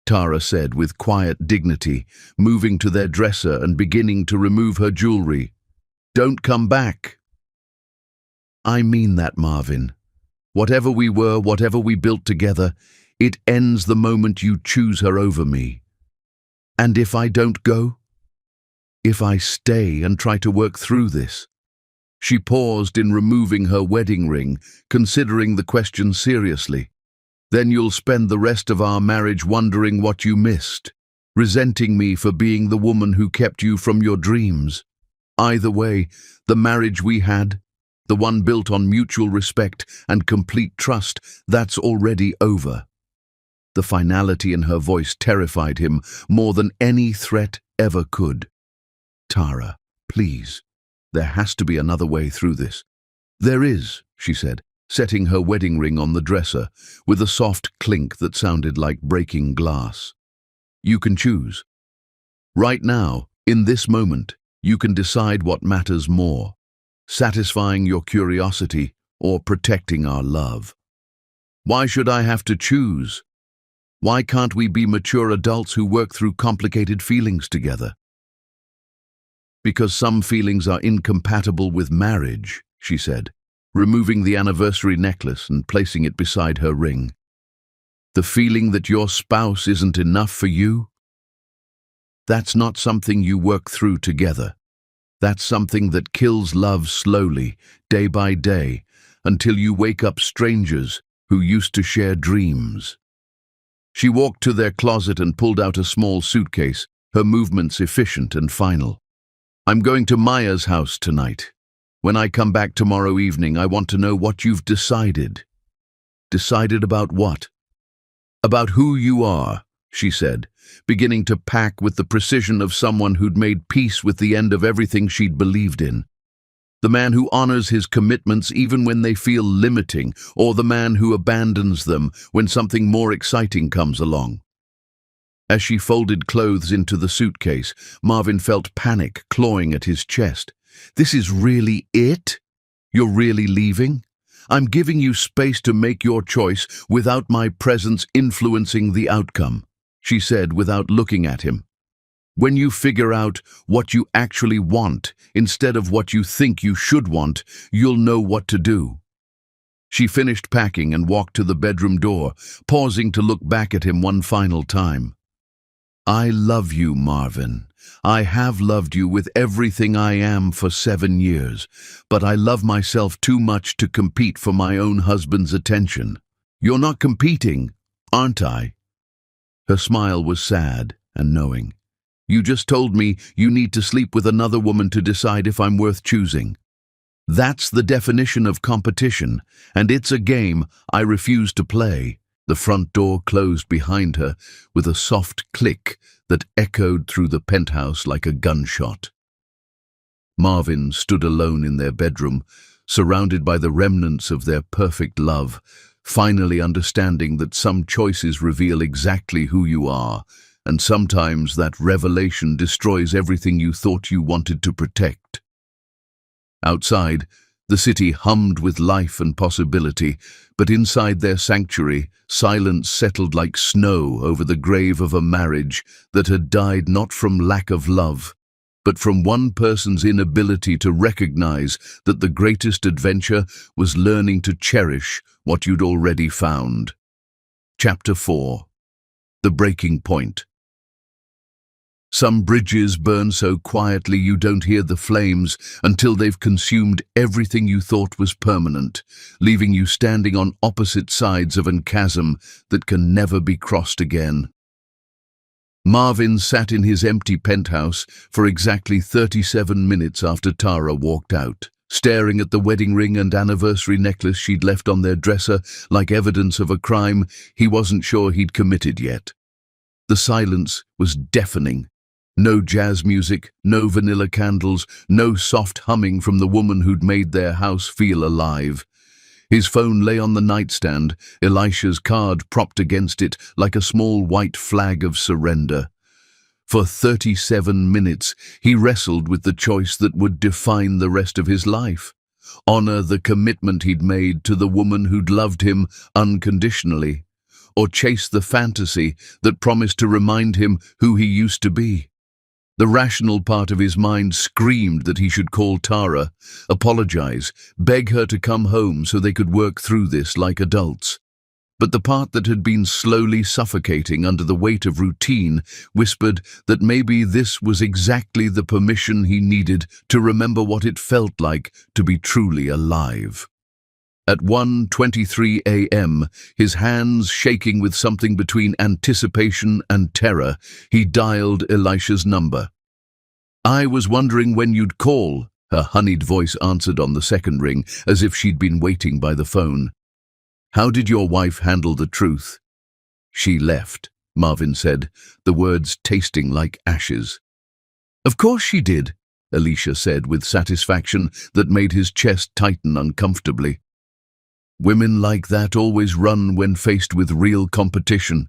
Tara said with quiet dignity, moving to their dresser and beginning to remove her jewelry, don't come back. I mean that, Marvin. Whatever we were, whatever we built together, it ends the moment you choose her over me. And if I don't go? If I stay and try to work through this? She paused in removing her wedding ring, considering the question seriously. Then you'll spend the rest of our marriage wondering what you missed, resenting me for being the woman who kept you from your dreams. Either way, the marriage we had, the one built on mutual respect and complete trust, that's already over. The finality in her voice terrified him more than any threat ever could. Tara, please, there has to be another way through this. There is, she said, setting her wedding ring on the dresser with a soft clink that sounded like breaking glass. You can choose. Right now, in this moment, you can decide what matters more, satisfying your curiosity or protecting our love. Why should I have to choose? Why can't we be mature adults who work through complicated feelings together? Because some feelings are incompatible with marriage, she said, removing the anniversary necklace and placing it beside her ring. The feeling that your spouse isn't enough for you? That's not something you work through together. That's something that kills love slowly, day by day, until you wake up strangers who used to share dreams. She walked to their closet and pulled out a small suitcase, her movements efficient and final. I'm going to Maya's house tonight. When I come back tomorrow evening, I want to know what you've decided. Decided about what? About who you are, she said, beginning to pack with the precision of someone who'd made peace with the end of everything she'd believed in. The man who honors his commitments even when they feel limiting, or the man who abandons them when something more exciting comes along. As she folded clothes into the suitcase, Marvin felt panic clawing at his chest. This is really it? You're really leaving? I'm giving you space to make your choice without my presence influencing the outcome, she said without looking at him. When you figure out what you actually want instead of what you think you should want, you'll know what to do. She finished packing and walked to the bedroom door, pausing to look back at him one final time. I love you, Marvin. I have loved you with everything I am for 7 years, but I love myself too much to compete for my own husband's attention. You're not competing, aren't I? Her smile was sad and knowing. You just told me you need to sleep with another woman to decide if I'm worth choosing. That's the definition of competition, and it's a game I refuse to play." The front door closed behind her with a soft click that echoed through the penthouse like a gunshot. Marvin stood alone in their bedroom, surrounded by the remnants of their perfect love, finally understanding that some choices reveal exactly who you are, and sometimes that revelation destroys everything you thought you wanted to protect. Outside, the city hummed with life and possibility, but inside their sanctuary, silence settled like snow over the grave of a marriage that had died not from lack of love, but from one person's inability to recognize that the greatest adventure was learning to cherish what you'd already found. Chapter 4. The Breaking Point. Some bridges burn so quietly you don't hear the flames until they've consumed everything you thought was permanent, leaving you standing on opposite sides of a chasm that can never be crossed again. Marvin sat in his empty penthouse for exactly 37 minutes after Tara walked out, staring at the wedding ring and anniversary necklace she'd left on their dresser like evidence of a crime he wasn't sure he'd committed yet. The silence was deafening. No jazz music, no vanilla candles, no soft humming from the woman who'd made their house feel alive. His phone lay on the nightstand, Elisha's card propped against it like a small white flag of surrender. For 37 minutes, he wrestled with the choice that would define the rest of his life. Honor the commitment he'd made to the woman who'd loved him unconditionally, or chase the fantasy that promised to remind him who he used to be. The rational part of his mind screamed that he should call Tara, apologize, beg her to come home so they could work through this like adults. But the part that had been slowly suffocating under the weight of routine whispered that maybe this was exactly the permission he needed to remember what it felt like to be truly alive. At 1:23 a.m., his hands shaking with something between anticipation and terror, he dialed Elisha's number. "I was wondering when you'd call," her honeyed voice answered on the second ring, as if she'd been waiting by the phone. "How did your wife handle the truth?" "She left," Marvin said, the words tasting like ashes. "Of course she did," Elisha said with satisfaction that made his chest tighten uncomfortably. "Women like that always run when faced with real competition.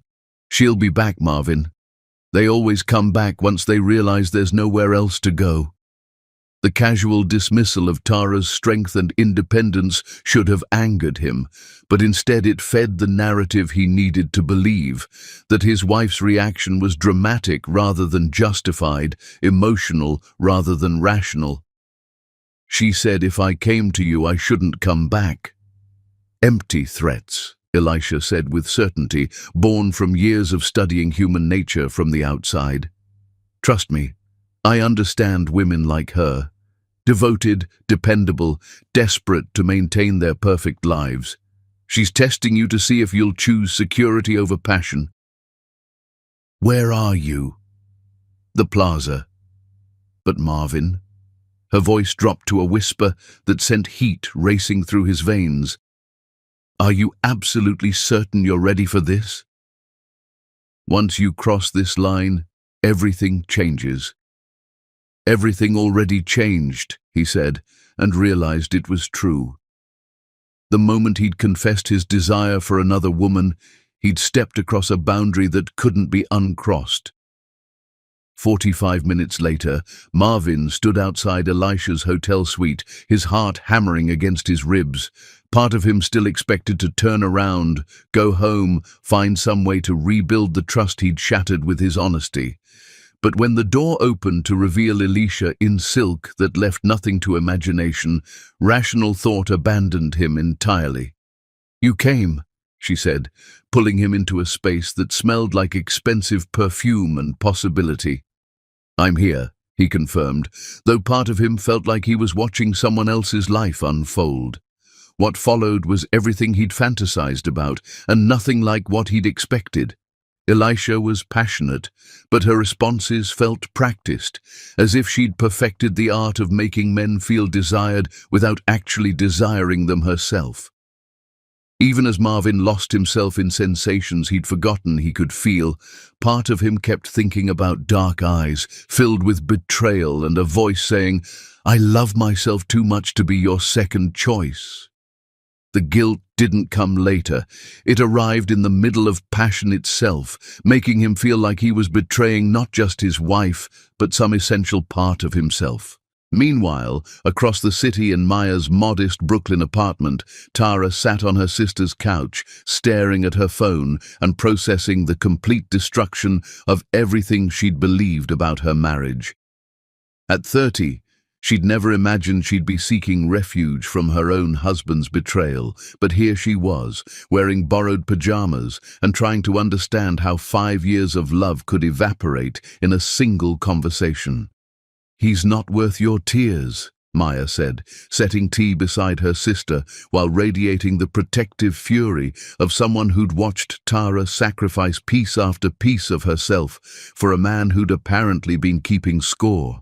She'll be back, Marvin. They always come back once they realize there's nowhere else to go." The casual dismissal of Tara's strength and independence should have angered him, but instead it fed the narrative he needed to believe, that his wife's reaction was dramatic rather than justified, emotional rather than rational. "She said if I came to you I shouldn't come back." "Empty threats," Elisha said with certainty, born from years of studying human nature from the outside. "Trust me, I understand women like her. Devoted, dependable, desperate to maintain their perfect lives. She's testing you to see if you'll choose security over passion." "Where are you?" "The plaza." "But Marvin?" Her voice dropped to a whisper that sent heat racing through his veins. "Are you absolutely certain you're ready for this?" "Once you cross this line, everything changes." "Everything already changed," he said, and realized it was true. The moment he'd confessed his desire for another woman, he'd stepped across a boundary that couldn't be uncrossed. 45 minutes later, Marvin stood outside Elisha's hotel suite, his heart hammering against his ribs. Part of him still expected to turn around, go home, find some way to rebuild the trust he'd shattered with his honesty. But when the door opened to reveal Elisha in silk that left nothing to imagination, rational thought abandoned him entirely. "You came," she said, pulling him into a space that smelled like expensive perfume and possibility. "I'm here," he confirmed, though part of him felt like he was watching someone else's life unfold. What followed was everything he'd fantasized about, and nothing like what he'd expected. Elisha was passionate, but her responses felt practiced, as if she'd perfected the art of making men feel desired without actually desiring them herself. Even as Marvin lost himself in sensations he'd forgotten he could feel, part of him kept thinking about dark eyes, filled with betrayal, and a voice saying, "I love myself too much to be your second choice." The guilt didn't come later. It arrived in the middle of passion itself, making him feel like he was betraying not just his wife, but some essential part of himself. Meanwhile, across the city in Maya's modest Brooklyn apartment, Tara sat on her sister's couch, staring at her phone and processing the complete destruction of everything she'd believed about her marriage. At 30, she'd never imagined she'd be seeking refuge from her own husband's betrayal, but here she was, wearing borrowed pajamas and trying to understand how 5 years of love could evaporate in a single conversation. "He's not worth your tears," Maya said, setting tea beside her sister while radiating the protective fury of someone who'd watched Tara sacrifice piece after piece of herself for a man who'd apparently been keeping score.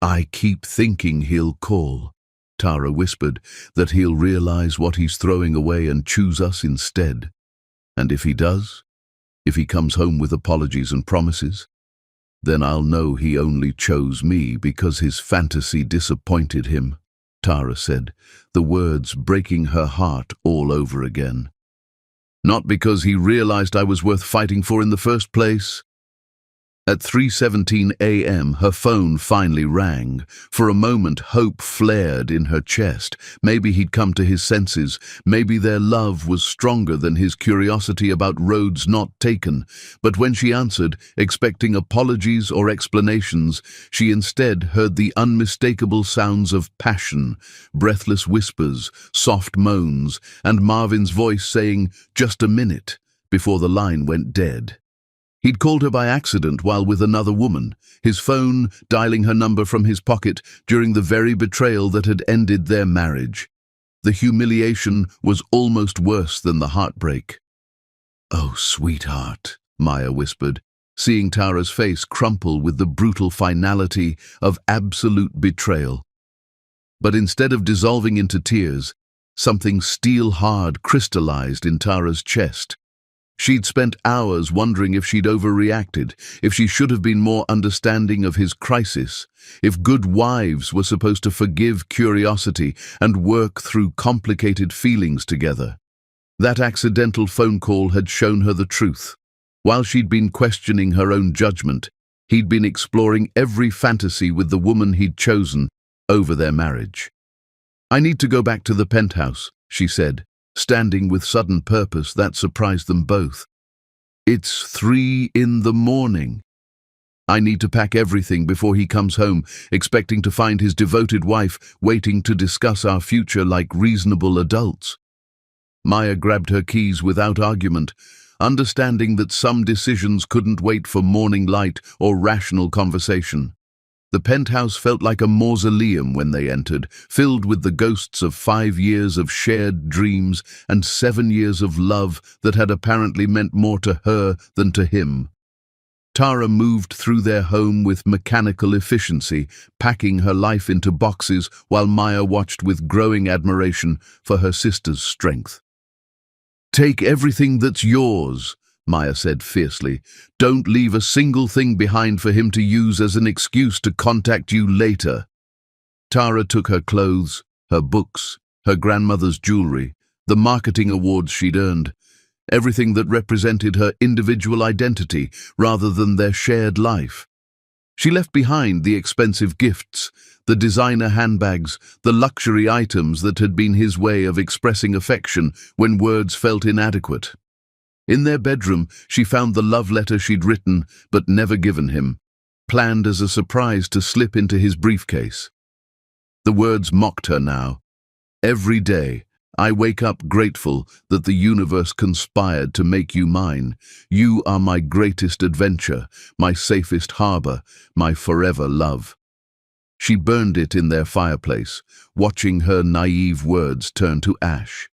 "I keep thinking he'll call," Tara whispered, "that he'll realize what he's throwing away and choose us instead. And if he does, if he comes home with apologies and promises, then I'll know he only chose me because his fantasy disappointed him," Tara said, the words breaking her heart all over again. "Not because he realized I was worth fighting for in the first place." At 3:17 a.m., her phone finally rang. For a moment, hope flared in her chest. Maybe he'd come to his senses. Maybe their love was stronger than his curiosity about roads not taken. But when she answered, expecting apologies or explanations, she instead heard the unmistakable sounds of passion, breathless whispers, soft moans, and Marvin's voice saying, "Just a minute," before the line went dead. He'd called her by accident while with another woman, his phone dialing her number from his pocket during the very betrayal that had ended their marriage. The humiliation was almost worse than the heartbreak. "Oh, sweetheart," Maya whispered, seeing Tara's face crumple with the brutal finality of absolute betrayal. But instead of dissolving into tears, something steel-hard crystallized in Tara's chest. She'd spent hours wondering if she'd overreacted, if she should have been more understanding of his crisis, if good wives were supposed to forgive curiosity and work through complicated feelings together. That accidental phone call had shown her the truth. While she'd been questioning her own judgment, he'd been exploring every fantasy with the woman he'd chosen over their marriage. "I need to go back to the penthouse," she said, standing with sudden purpose that surprised them both. "It's 3 in the morning. I need to pack everything before he comes home, expecting to find his devoted wife waiting to discuss our future like reasonable adults." Maya grabbed her keys without argument, understanding that some decisions couldn't wait for morning light or rational conversation. The penthouse felt like a mausoleum when they entered, filled with the ghosts of 5 years of shared dreams and 7 years of love that had apparently meant more to her than to him. Tara moved through their home with mechanical efficiency, packing her life into boxes while Maya watched with growing admiration for her sister's strength. "Take everything that's yours," Maya said fiercely. "Don't leave a single thing behind for him to use as an excuse to contact you later." Tara took her clothes, her books, her grandmother's jewelry, the marketing awards she'd earned, everything that represented her individual identity rather than their shared life. She left behind the expensive gifts, the designer handbags, the luxury items that had been his way of expressing affection when words felt inadequate. In their bedroom, she found the love letter she'd written but never given him, planned as a surprise to slip into his briefcase. The words mocked her now. "Every day, I wake up grateful that the universe conspired to make you mine. You are my greatest adventure, my safest harbor, my forever love." She burned it in their fireplace, watching her naive words turn to ash.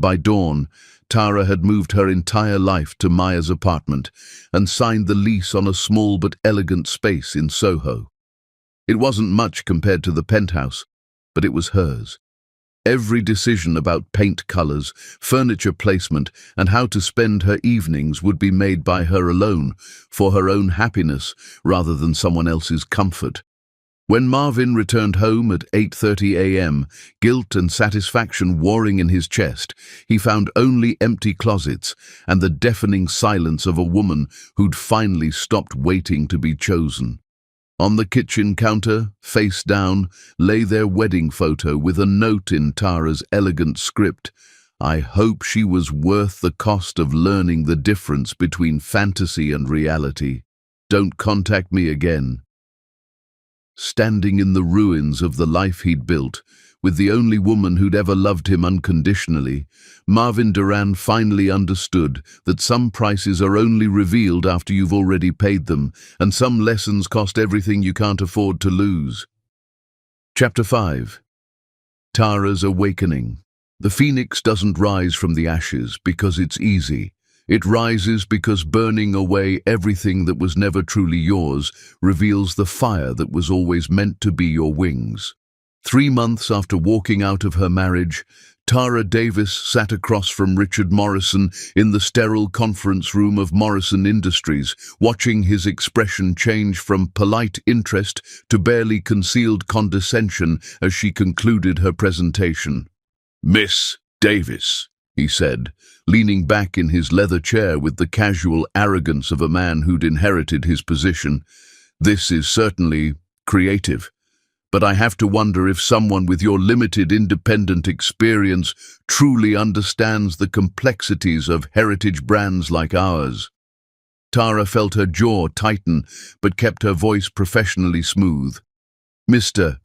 By dawn, Tara had moved her entire life to Maya's apartment and signed the lease on a small but elegant space in Soho. It wasn't much compared to the penthouse, but it was hers. Every decision about paint colors, furniture placement, and how to spend her evenings would be made by her alone, for her own happiness rather than someone else's comfort. When Marvin returned home at 8:30 a.m., guilt and satisfaction warring in his chest, he found only empty closets and the deafening silence of a woman who'd finally stopped waiting to be chosen. On the kitchen counter, face down, lay their wedding photo with a note in Tara's elegant script. "I hope she was worth the cost of learning the difference between fantasy and reality. Don't contact me again." Standing in the ruins of the life he'd built, with the only woman who'd ever loved him unconditionally, Marvin Duran finally understood that some prices are only revealed after you've already paid them, and some lessons cost everything you can't afford to lose. Chapter 5. Tara's Awakening. The phoenix doesn't rise from the ashes because it's easy. It rises because burning away everything that was never truly yours reveals the fire that was always meant to be your wings. 3 months after walking out of her marriage, Tara Davis sat across from Richard Morrison in the sterile conference room of Morrison Industries, watching his expression change from polite interest to barely concealed condescension as she concluded her presentation. "Miss Davis," he said, leaning back in his leather chair with the casual arrogance of a man who'd inherited his position. "This is certainly creative. But I have to wonder if someone with your limited independent experience truly understands the complexities of heritage brands like ours." Tara felt her jaw tighten, but kept her voice professionally smooth. "Mr.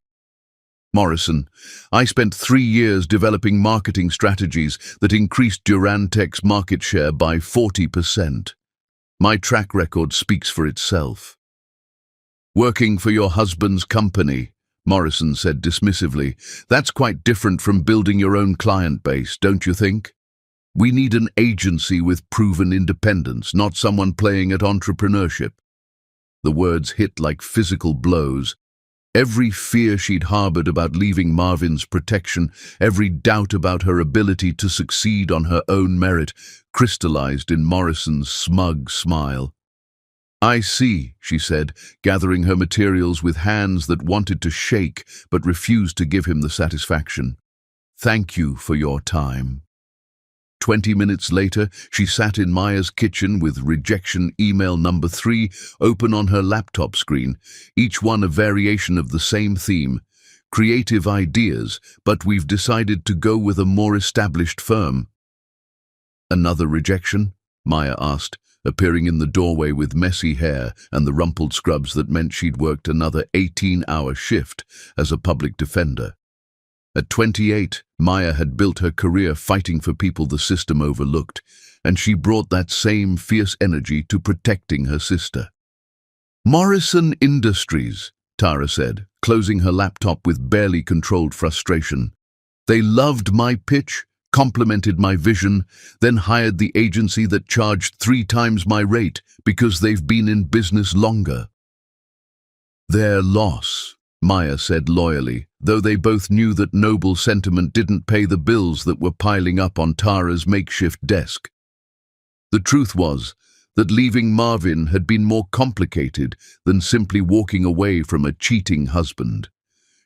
Morrison, I spent 3 years developing marketing strategies that increased Durantech's market share by 40%. My track record speaks for itself." "Working for your husband's company," Morrison said dismissively, "that's quite different from building your own client base, don't you think? We need an agency with proven independence, not someone playing at entrepreneurship." The words hit like physical blows. Every fear she'd harbored about leaving Marvin's protection, every doubt about her ability to succeed on her own merit, crystallized in Morrison's smug smile. "I see," she said, gathering her materials with hands that wanted to shake but refused to give him the satisfaction. "Thank you for your time." 20 minutes later, she sat in Maya's kitchen with rejection email number 3 open on her laptop screen, each one a variation of the same theme. "Creative ideas, but we've decided to go with a more established firm." "Another rejection?" Maya asked, appearing in the doorway with messy hair and the rumpled scrubs that meant she'd worked another 18-hour shift as a public defender. At 28, Maya had built her career fighting for people the system overlooked, and she brought that same fierce energy to protecting her sister. "Morrison Industries," Tara said, closing her laptop with barely controlled frustration. "They loved my pitch, complimented my vision, then hired the agency that charged 3 times my rate because they've been in business longer." "Their loss," Maya said loyally, though they both knew that noble sentiment didn't pay the bills that were piling up on Tara's makeshift desk. The truth was that leaving Marvin had been more complicated than simply walking away from a cheating husband.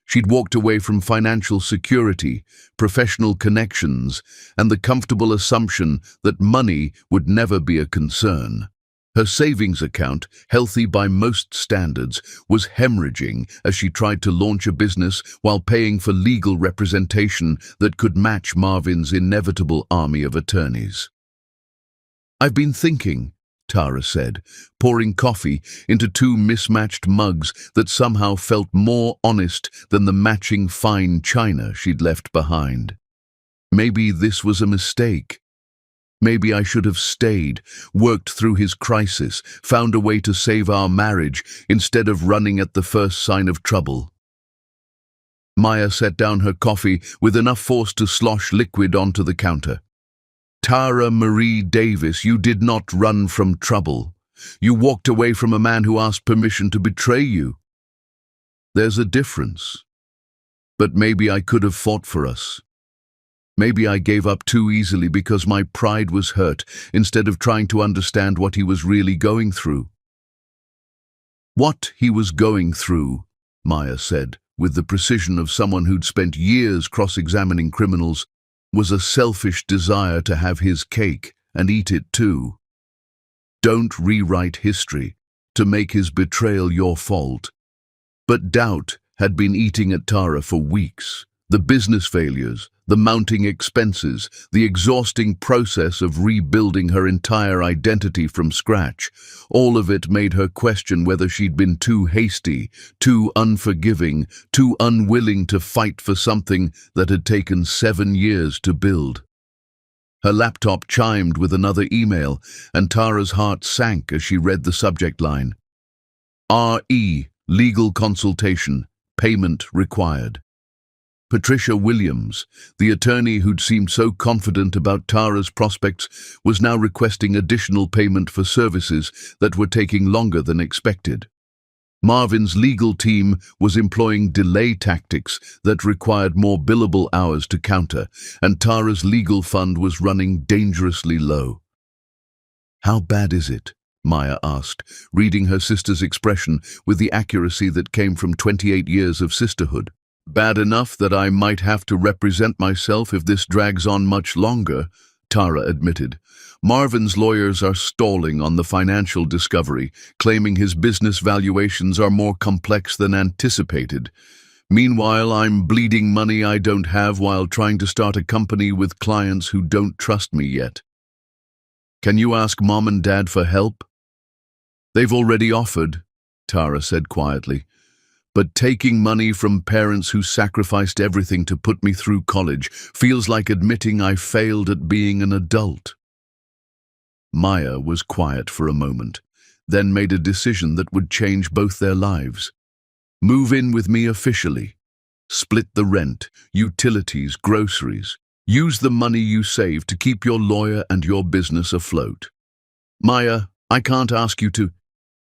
She'd walked away from financial security, professional connections, and the comfortable assumption that money would never be a concern. Her savings account, healthy by most standards, was hemorrhaging as she tried to launch a business while paying for legal representation that could match Marvin's inevitable army of attorneys. "I've been thinking," Tara said, pouring coffee into 2 mismatched mugs that somehow felt more honest than the matching fine china she'd left behind. "Maybe this was a mistake. Maybe I should have stayed, worked through his crisis, found a way to save our marriage instead of running at the first sign of trouble." Maya set down her coffee with enough force to slosh liquid onto the counter. Tara Marie Davis, you did not run from trouble. You walked away from a man who asked permission to betray you. There's a difference. But maybe I could have fought for us. Maybe I gave up too easily because my pride was hurt, instead of trying to understand what he was really going through. What he was going through, Maya said, with the precision of someone who'd spent years cross-examining criminals, was a selfish desire to have his cake and eat it too. Don't rewrite history to make his betrayal your fault. But doubt had been eating at Tara for weeks. The business failures, the mounting expenses, the exhausting process of rebuilding her entire identity from scratch, all of it made her question whether she'd been too hasty, too unforgiving, too unwilling to fight for something that had taken 7 years to build. Her laptop chimed with another email, and Tara's heart sank as she read the subject line. R.E. Legal consultation. Payment required. Patricia Williams, the attorney who'd seemed so confident about Tara's prospects, was now requesting additional payment for services that were taking longer than expected. Marvin's legal team was employing delay tactics that required more billable hours to counter, and Tara's legal fund was running dangerously low. How bad is it? Maya asked, reading her sister's expression with the accuracy that came from 28 years of sisterhood. Bad enough that I might have to represent myself if this drags on much longer, Tara admitted. Marvin's lawyers are stalling on the financial discovery, claiming his business valuations are more complex than anticipated. Meanwhile, I'm bleeding money I don't have while trying to start a company with clients who don't trust me yet. Can you ask Mom and Dad for help? They've already offered, Tara said quietly. But taking money from parents who sacrificed everything to put me through college feels like admitting I failed at being an adult. Maya was quiet for a moment, then made a decision that would change both their lives. Move in with me officially. Split the rent, utilities, groceries. Use the money you save to keep your lawyer and your business afloat. Maya, I can't ask you to.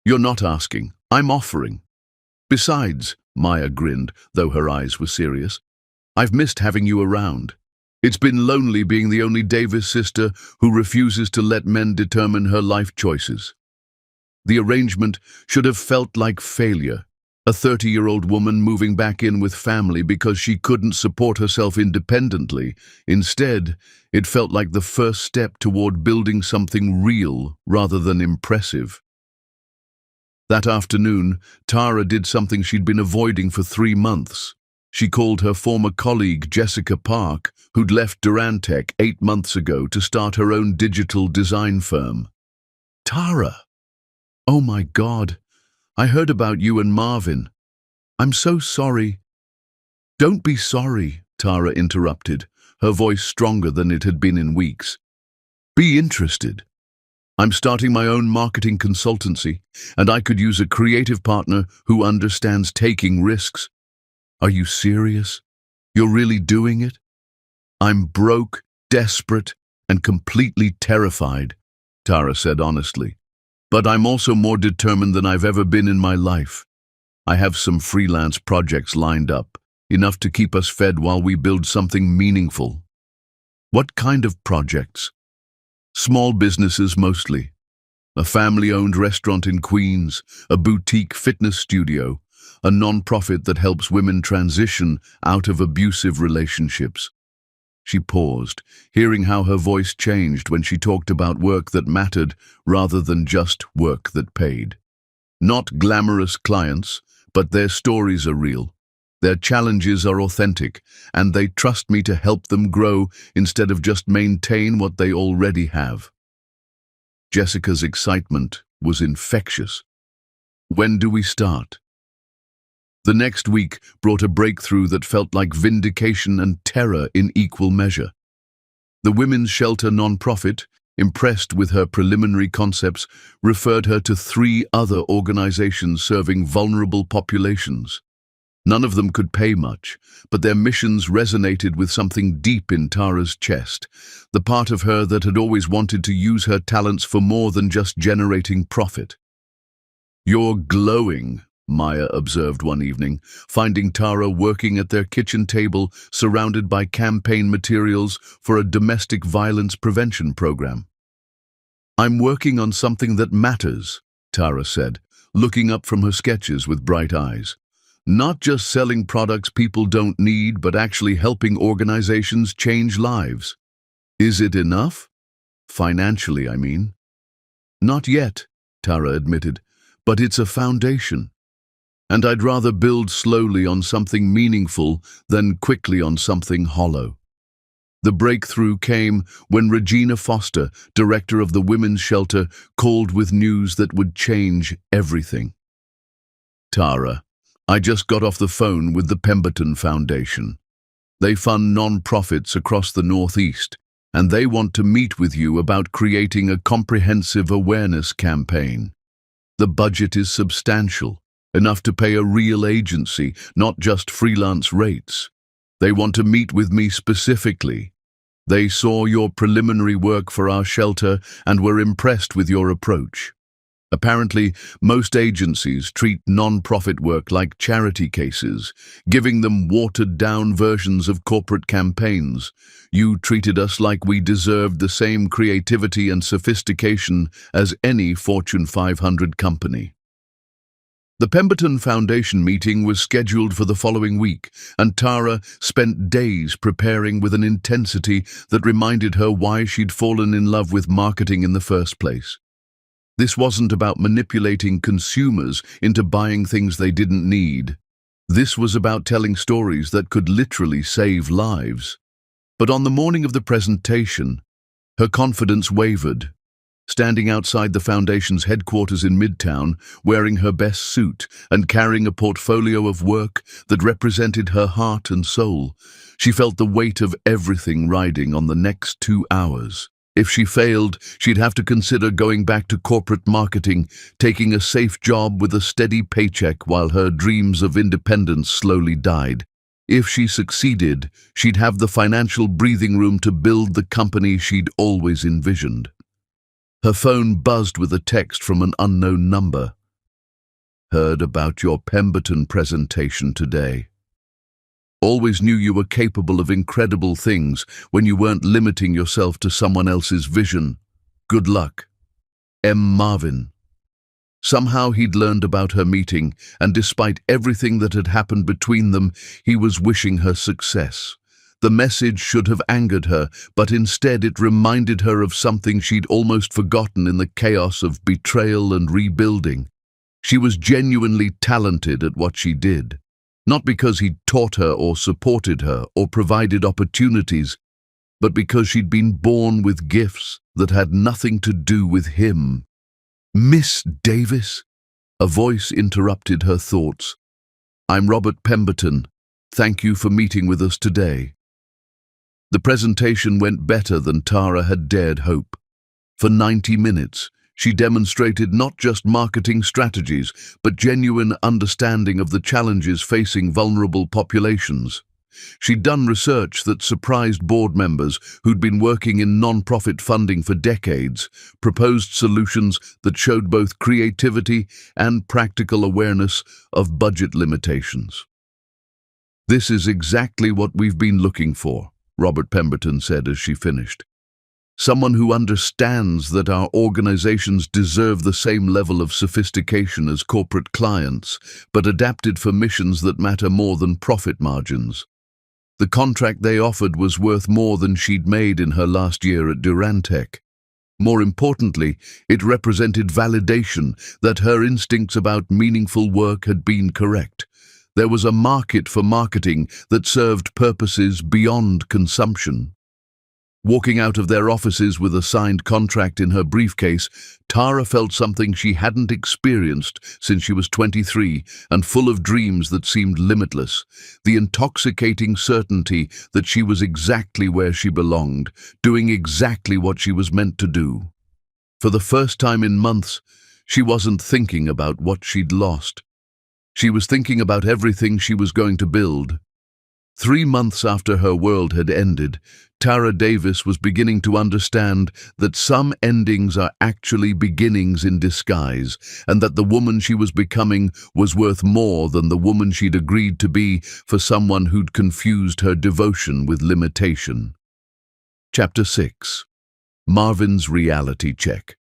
You're not asking. I'm offering. Besides, Maya grinned, though her eyes were serious, I've missed having you around. It's been lonely being the only Davis sister who refuses to let men determine her life choices. The arrangement should have felt like failure, a 30-year-old woman moving back in with family because she couldn't support herself independently. Instead, it felt like the first step toward building something real rather than impressive. That afternoon, Tara did something she'd been avoiding for 3 months. She called her former colleague, Jessica Park, who'd left Durantech 8 months ago to start her own digital design firm. Tara! Oh my God, I heard about you and Marvin. I'm so sorry. Don't be sorry, Tara interrupted, her voice stronger than it had been in weeks. Be interested. I'm starting my own marketing consultancy, and I could use a creative partner who understands taking risks. Are you serious? You're really doing it? I'm broke, desperate, and completely terrified, Tara said honestly. But I'm also more determined than I've ever been in my life. I have some freelance projects lined up, enough to keep us fed while we build something meaningful. What kind of projects? Small businesses mostly. A family-owned restaurant in Queens, a boutique fitness studio, a non-profit that helps women transition out of abusive relationships. She paused, hearing how her voice changed when she talked about work that mattered rather than just work that paid. Not glamorous clients, but their stories are real. Their challenges are authentic, and they trust me to help them grow instead of just maintain what they already have. Jessica's excitement was infectious. When do we start? The next week brought a breakthrough that felt like vindication and terror in equal measure. The women's shelter nonprofit, impressed with her preliminary concepts, referred her to 3 other organizations serving vulnerable populations. None of them could pay much, but their missions resonated with something deep in Tara's chest, the part of her that had always wanted to use her talents for more than just generating profit. "You're glowing," Maya observed one evening, finding Tara working at their kitchen table surrounded by campaign materials for a domestic violence prevention program. "I'm working on something that matters," Tara said, looking up from her sketches with bright eyes. "Not just selling products people don't need, but actually helping organizations change lives." "Is it enough? Financially, I mean." "Not yet," Tara admitted, "but it's a foundation. And I'd rather build slowly on something meaningful than quickly on something hollow." The breakthrough came when Regina Foster, director of the women's shelter, called with news that would change everything. "Tara, I just got off the phone with the Pemberton Foundation. They fund non-profits across the Northeast, and they want to meet with you about creating a comprehensive awareness campaign. The budget is substantial, enough to pay a real agency, not just freelance rates. They want to meet with me specifically. They saw your preliminary work for our shelter and were impressed with your approach. Apparently, most agencies treat non-profit work like charity cases, giving them watered-down versions of corporate campaigns. You treated us like we deserved the same creativity and sophistication as any Fortune 500 company." The Pemberton Foundation meeting was scheduled for the following week, and Tara spent days preparing with an intensity that reminded her why she'd fallen in love with marketing in the first place. This wasn't about manipulating consumers into buying things they didn't need. This was about telling stories that could literally save lives. But on the morning of the presentation, her confidence wavered. Standing outside the Foundation's headquarters in Midtown, wearing her best suit and carrying a portfolio of work that represented her heart and soul, she felt the weight of everything riding on the next 2 hours. If she failed, she'd have to consider going back to corporate marketing, taking a safe job with a steady paycheck while her dreams of independence slowly died. If she succeeded, she'd have the financial breathing room to build the company she'd always envisioned. Her phone buzzed with a text from an unknown number. "Heard about your Pemberton presentation today. Always knew you were capable of incredible things when you weren't limiting yourself to someone else's vision. Good luck. M. Marvin." Somehow he'd learned about her meeting, and despite everything that had happened between them, he was wishing her success. The message should have angered her, but instead it reminded her of something she'd almost forgotten in the chaos of betrayal and rebuilding. She was genuinely talented at what she did. Not because he'd taught her or supported her or provided opportunities, but because she'd been born with gifts that had nothing to do with him. "Miss Davis?" A voice interrupted her thoughts. "I'm Robert Pemberton. Thank you for meeting with us today." The presentation went better than Tara had dared hope. For 90 minutes, she demonstrated not just marketing strategies, but genuine understanding of the challenges facing vulnerable populations. She'd done research that surprised board members who'd been working in non-profit funding for decades, proposed solutions that showed both creativity and practical awareness of budget limitations. "This is exactly what we've been looking for," Robert Pemberton said as she finished. "Someone who understands that our organizations deserve the same level of sophistication as corporate clients, but adapted for missions that matter more than profit margins." The contract they offered was worth more than she'd made in her last year at Durantech. More importantly, it represented validation that her instincts about meaningful work had been correct. There was a market for marketing that served purposes beyond consumption. Walking out of their offices with a signed contract in her briefcase, Tara felt something she hadn't experienced since she was 23 and full of dreams that seemed limitless. The intoxicating certainty that she was exactly where she belonged, doing exactly what she was meant to do. For the first time in months, she wasn't thinking about what she'd lost. She was thinking about everything she was going to build. 3 months after her world had ended, Tara Davis was beginning to understand that some endings are actually beginnings in disguise, and that the woman she was becoming was worth more than the woman she'd agreed to be for someone who'd confused her devotion with limitation. Chapter 6. Marvin's Reality Check.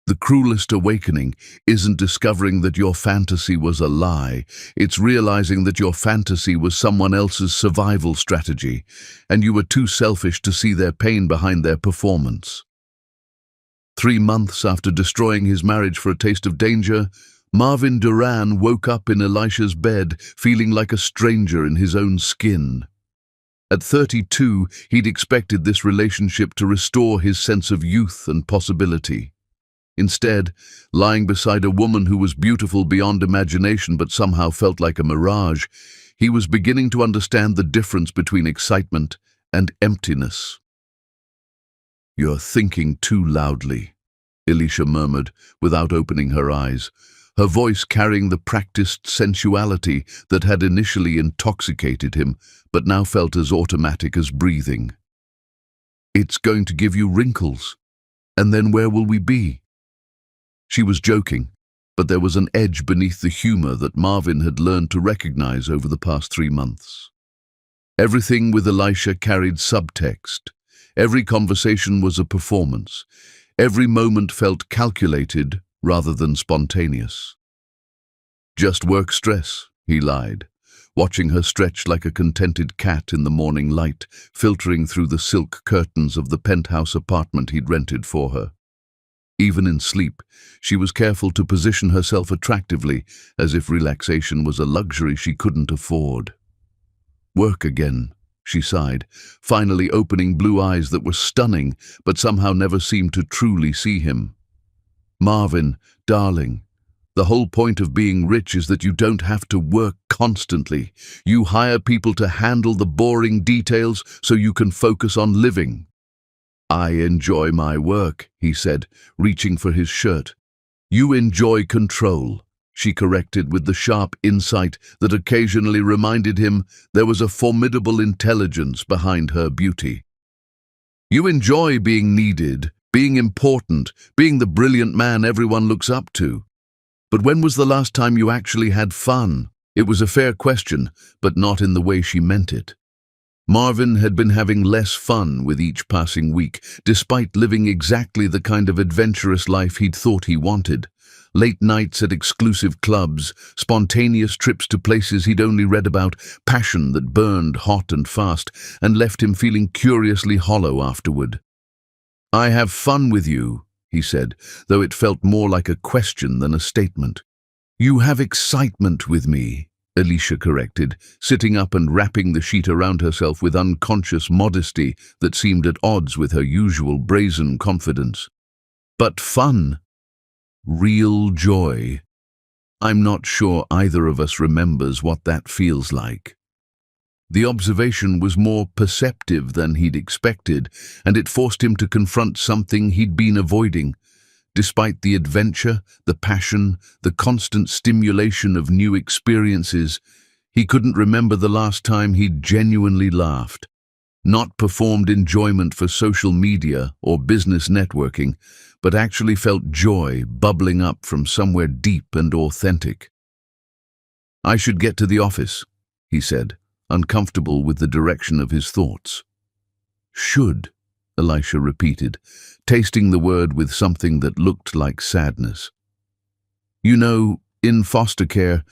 The cruelest awakening isn't discovering that your fantasy was a lie. It's realizing that your fantasy was someone else's survival strategy, and you were too selfish to see their pain behind their performance. 3 months after destroying his marriage for a taste of danger, Marvin Duran woke up in Elisha's bed, feeling like a stranger in his own skin. At 32, he'd expected this relationship to restore his sense of youth and possibility. Instead, lying beside a woman who was beautiful beyond imagination but somehow felt like a mirage, he was beginning to understand the difference between excitement and emptiness. "You're thinking too loudly," Elisha murmured, without opening her eyes, her voice carrying the practiced sensuality that had initially intoxicated him, but now felt as automatic as breathing. "It's going to give you wrinkles. And then where will we be?" She was joking, but there was an edge beneath the humor that Marvin had learned to recognize over the past 3 months. Everything with Elisha carried subtext. Every conversation was a performance. Every moment felt calculated rather than spontaneous. "Just work stress," he lied, watching her stretch like a contented cat in the morning light, filtering through the silk curtains of the penthouse apartment he'd rented for her. Even in sleep, she was careful to position herself attractively, as if relaxation was a luxury she couldn't afford. "Work again," she sighed, finally opening blue eyes that were stunning, but somehow never seemed to truly see him. "Marvin, darling, the whole point of being rich is that you don't have to work constantly. You hire people to handle the boring details so you can focus on living." "I enjoy my work," he said, reaching for his shirt. "You enjoy control," she corrected with the sharp insight that occasionally reminded him there was a formidable intelligence behind her beauty. "You enjoy being needed, being important, being the brilliant man everyone looks up to. But when was the last time you actually had fun?" It was a fair question, but not in the way she meant it. Marvin had been having less fun with each passing week, despite living exactly the kind of adventurous life he'd thought he wanted. Late nights at exclusive clubs, spontaneous trips to places he'd only read about, passion that burned hot and fast and left him feeling curiously hollow afterward. "I have fun with you," he said, though it felt more like a question than a statement. "You have excitement with me," Elisha corrected, sitting up and wrapping the sheet around herself with unconscious modesty that seemed at odds with her usual brazen confidence. "But fun. Real joy. I'm not sure either of us remembers what that feels like." The observation was more perceptive than he'd expected, and it forced him to confront something he'd been avoiding. Despite the adventure, the passion, the constant stimulation of new experiences, he couldn't remember the last time he'd genuinely laughed. Not performed enjoyment for social media or business networking, but actually felt joy bubbling up from somewhere deep and authentic. "I should get to the office," he said, uncomfortable with the direction of his thoughts. "Should," Elisha repeated, tasting the word with something that looked like sadness. "You know, in foster care,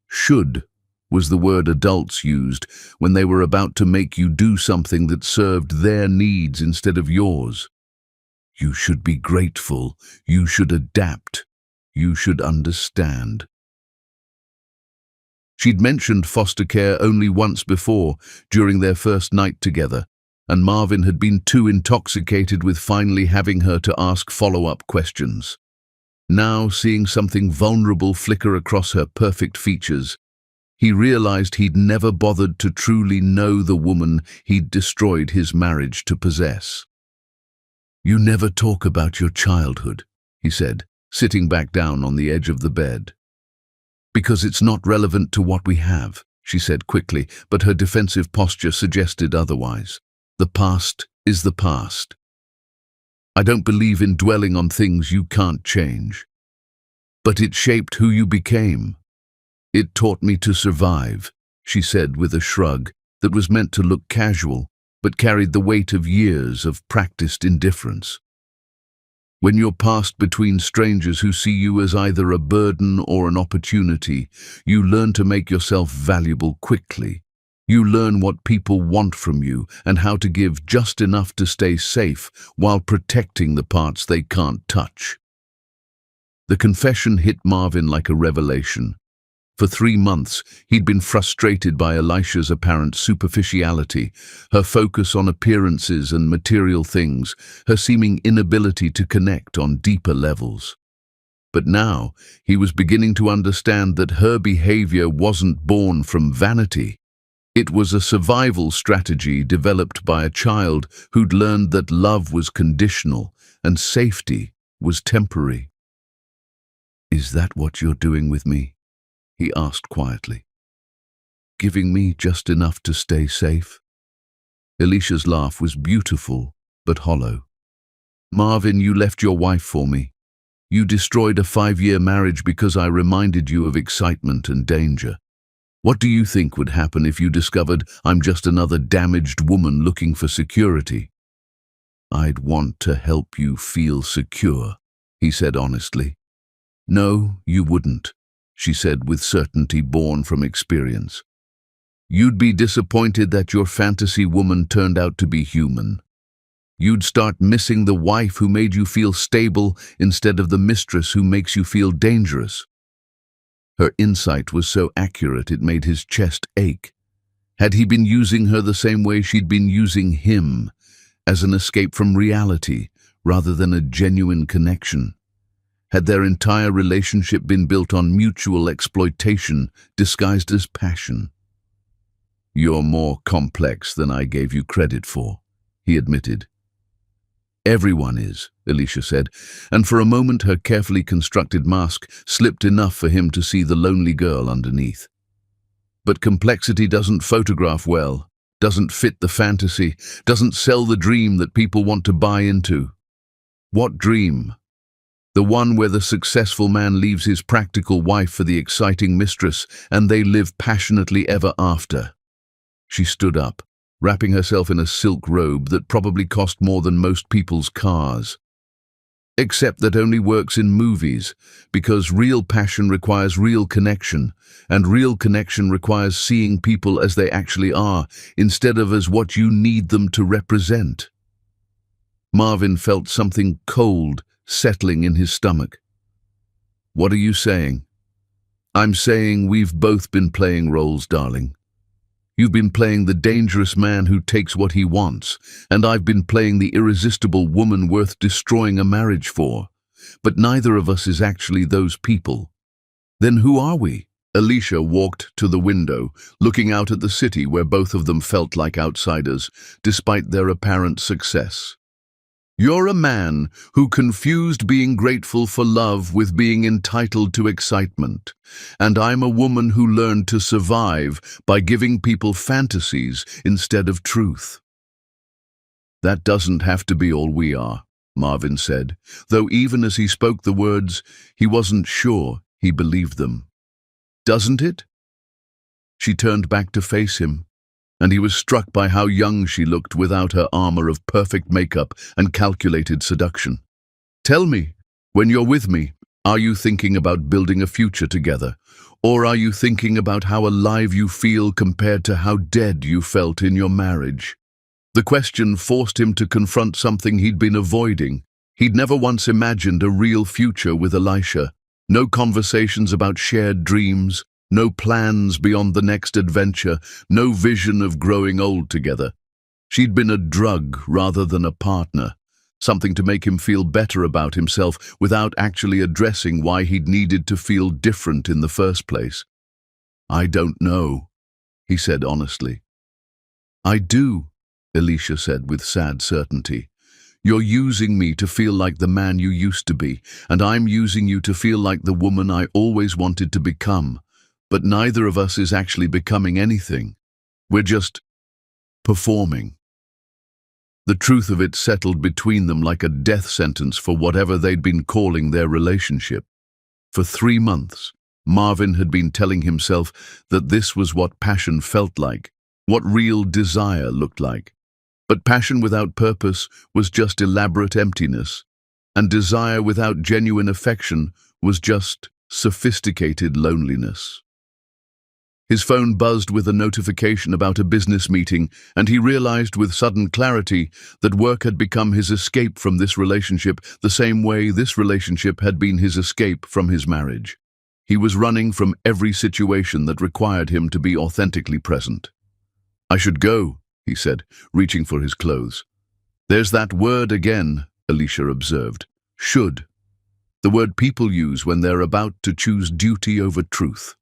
should was the word adults used when they were about to make you do something that served their needs instead of yours. You should be grateful, you should adapt, you should understand." She'd mentioned foster care only once before, during their first night together, and Marvin had been too intoxicated with finally having her to ask follow-up questions. Now, seeing something vulnerable flicker across her perfect features, he realized he'd never bothered to truly know the woman he'd destroyed his marriage to possess. "You never talk about your childhood," he said, sitting back down on the edge of the bed. Because it's not relevant to what we have, she said quickly, but her defensive posture suggested otherwise. The past is the past. I don't believe in dwelling on things you can't change. But it shaped who you became. It taught me to survive, she said with a shrug that was meant to look casual, but carried the weight of years of practiced indifference. When you're passed between strangers who see you as either a burden or an opportunity, you learn to make yourself valuable quickly. You learn what people want from you and how to give just enough to stay safe while protecting the parts they can't touch. The confession hit Marvin like a revelation. For 3 months, he'd been frustrated by Elisha's apparent superficiality, her focus on appearances and material things, her seeming inability to connect on deeper levels. But now, he was beginning to understand that her behavior wasn't born from vanity. It was a survival strategy developed by a child who'd learned that love was conditional and safety was temporary. "Is that what you're doing with me?" he asked quietly. "Giving me just enough to stay safe?" Elisha's laugh was beautiful, but hollow. "Marvin, you left your wife for me. You destroyed a 5-year marriage because I reminded you of excitement and danger. What do you think would happen if you discovered I'm just another damaged woman looking for security?" "I'd want to help you feel secure," he said honestly. "No, you wouldn't," she said with certainty born from experience. "You'd be disappointed that your fantasy woman turned out to be human. You'd start missing the wife who made you feel stable instead of the mistress who makes you feel dangerous." Her insight was so accurate it made his chest ache. Had he been using her the same way she'd been using him, as an escape from reality rather than a genuine connection? Had their entire relationship been built on mutual exploitation disguised as passion? "You're more complex than I gave you credit for," he admitted. "Everyone is," Elisha said, and for a moment her carefully constructed mask slipped enough for him to see the lonely girl underneath. "But complexity doesn't photograph well, doesn't fit the fantasy, doesn't sell the dream that people want to buy into." "What dream?" "The one where the successful man leaves his practical wife for the exciting mistress and they live passionately ever after." She stood up, wrapping herself in a silk robe that probably cost more than most people's cars. "Except that only works in movies, because real passion requires real connection, and real connection requires seeing people as they actually are, instead of as what you need them to represent." Marvin felt something cold settling in his stomach. "What are you saying?" "I'm saying we've both been playing roles, darling. You've been playing the dangerous man who takes what he wants, and I've been playing the irresistible woman worth destroying a marriage for. But neither of us is actually those people." "Then who are we?" Elisha walked to the window, looking out at the city where both of them felt like outsiders, despite their apparent success. "You're a man who confused being grateful for love with being entitled to excitement, and I'm a woman who learned to survive by giving people fantasies instead of truth." "That doesn't have to be all we are," Marvin said, though even as he spoke the words, he wasn't sure he believed them. "Doesn't it?" She turned back to face him, and he was struck by how young she looked without her armor of perfect makeup and calculated seduction. "Tell me, when you're with me, are you thinking about building a future together? Or are you thinking about how alive you feel compared to how dead you felt in your marriage?" The question forced him to confront something he'd been avoiding. He'd never once imagined a real future with Elisha. No conversations about shared dreams, no plans beyond the next adventure, no vision of growing old together. She'd been a drug rather than a partner, something to make him feel better about himself without actually addressing why he'd needed to feel different in the first place. "I don't know," he said honestly. "I do," Elisha said with sad certainty. You're using me to feel like the man you used to be, and I'm using you to feel like the woman I always wanted to become. But neither of us is actually becoming anything. We're just performing." The truth of it settled between them like a death sentence for whatever they'd been calling their relationship. For 3 months, Marvin had been telling himself that this was what passion felt like, what real desire looked like. But passion without purpose was just elaborate emptiness, and desire without genuine affection was just sophisticated loneliness. His phone buzzed with a notification about a business meeting, and he realized with sudden clarity that work had become his escape from this relationship the same way this relationship had been his escape from his marriage. He was running from every situation that required him to be authentically present. "I should go," he said, reaching for his clothes. "There's that word again," Alicia observed. "Should." The word people use when they're about to choose duty over truth.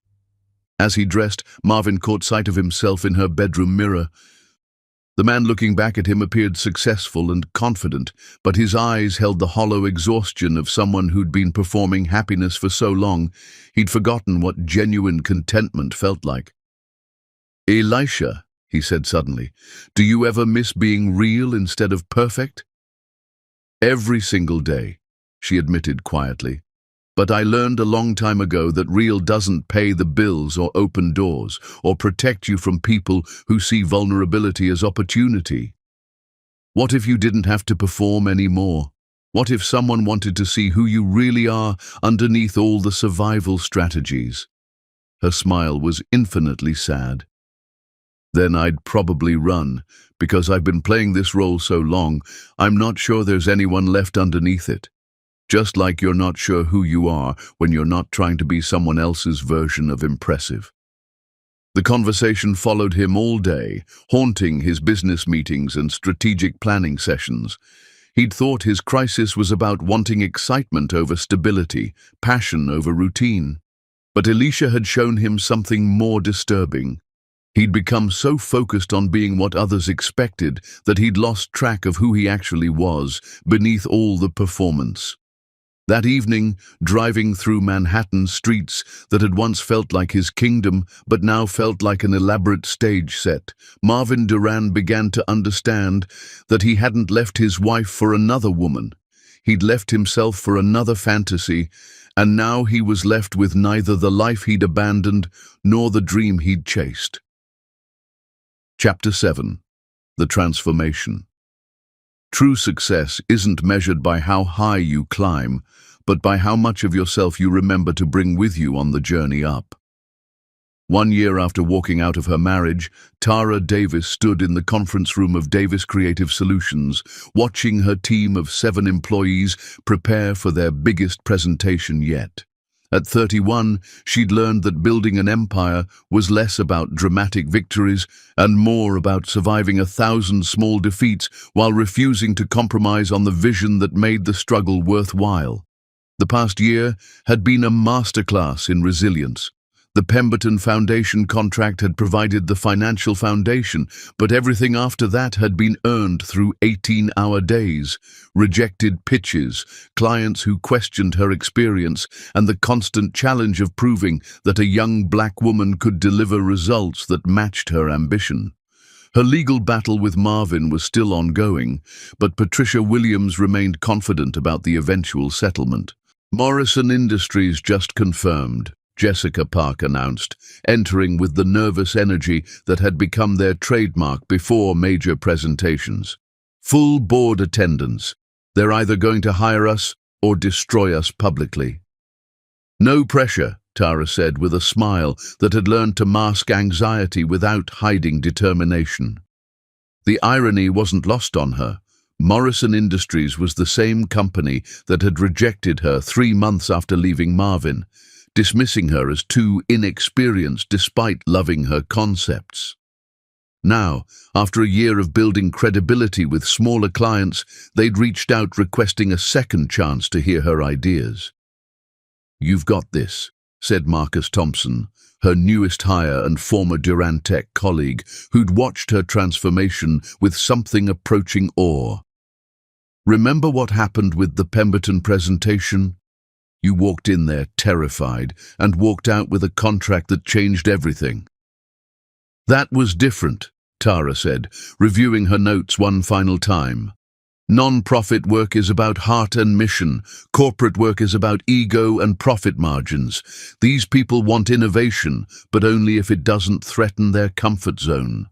As he dressed, Marvin caught sight of himself in her bedroom mirror. The man looking back at him appeared successful and confident, but his eyes held the hollow exhaustion of someone who'd been performing happiness for so long, he'd forgotten what genuine contentment felt like. "Elisha," he said suddenly, "do you ever miss being real instead of perfect?" "Every single day," she admitted quietly. "But I learned a long time ago that real doesn't pay the bills or open doors or protect you from people who see vulnerability as opportunity. What if you didn't have to perform anymore? What if someone wanted to see who you really are underneath all the survival strategies?" Her smile was infinitely sad. "Then I'd probably run, because I've been playing this role so long, I'm not sure there's anyone left underneath it. Just like you're not sure who you are when you're not trying to be someone else's version of impressive." The conversation followed him all day, haunting his business meetings and strategic planning sessions. He'd thought his crisis was about wanting excitement over stability, passion over routine. But Alicia had shown him something more disturbing. He'd become so focused on being what others expected that he'd lost track of who he actually was beneath all the performance. That evening, driving through Manhattan streets that had once felt like his kingdom but now felt like an elaborate stage set, Marvin Duran began to understand that he hadn't left his wife for another woman. He'd left himself for another fantasy, and now he was left with neither the life he'd abandoned nor the dream he'd chased. Chapter 7. The Transformation. True success isn't measured by how high you climb, but by how much of yourself you remember to bring with you on the journey up. 1 year after walking out of her marriage, Tara Davis stood in the conference room of Davis Creative Solutions, watching her team of 7 employees prepare for their biggest presentation yet. At 31, she'd learned that building an empire was less about dramatic victories and more about surviving 1,000 small defeats while refusing to compromise on the vision that made the struggle worthwhile. The past year had been a masterclass in resilience. The Pemberton Foundation contract had provided the financial foundation, but everything after that had been earned through 18-hour days, rejected pitches, clients who questioned her experience, and the constant challenge of proving that a young black woman could deliver results that matched her ambition. Her legal battle with Marvin was still ongoing, but Patricia Williams remained confident about the eventual settlement. "Morrison Industries just confirmed," Jessica Park announced, entering with the nervous energy that had become their trademark before major presentations. "Full board attendance. They're either going to hire us or destroy us publicly." "No pressure," Tara said with a smile that had learned to mask anxiety without hiding determination. The irony wasn't lost on her. Morrison Industries was the same company that had rejected her 3 months after leaving Marvin, dismissing her as too inexperienced despite loving her concepts. Now, after a year of building credibility with smaller clients, they'd reached out requesting a second chance to hear her ideas. "You've got this," said Marcus Thompson, her newest hire and former Durantech colleague, who'd watched her transformation with something approaching awe. Remember what happened with the Pemberton presentation? You walked in there terrified and walked out with a contract that changed everything. That was different, Tara said, reviewing her notes one final time. Non-profit work is about heart and mission. Corporate work is about ego and profit margins. These people want innovation, but only if it doesn't threaten their comfort zone.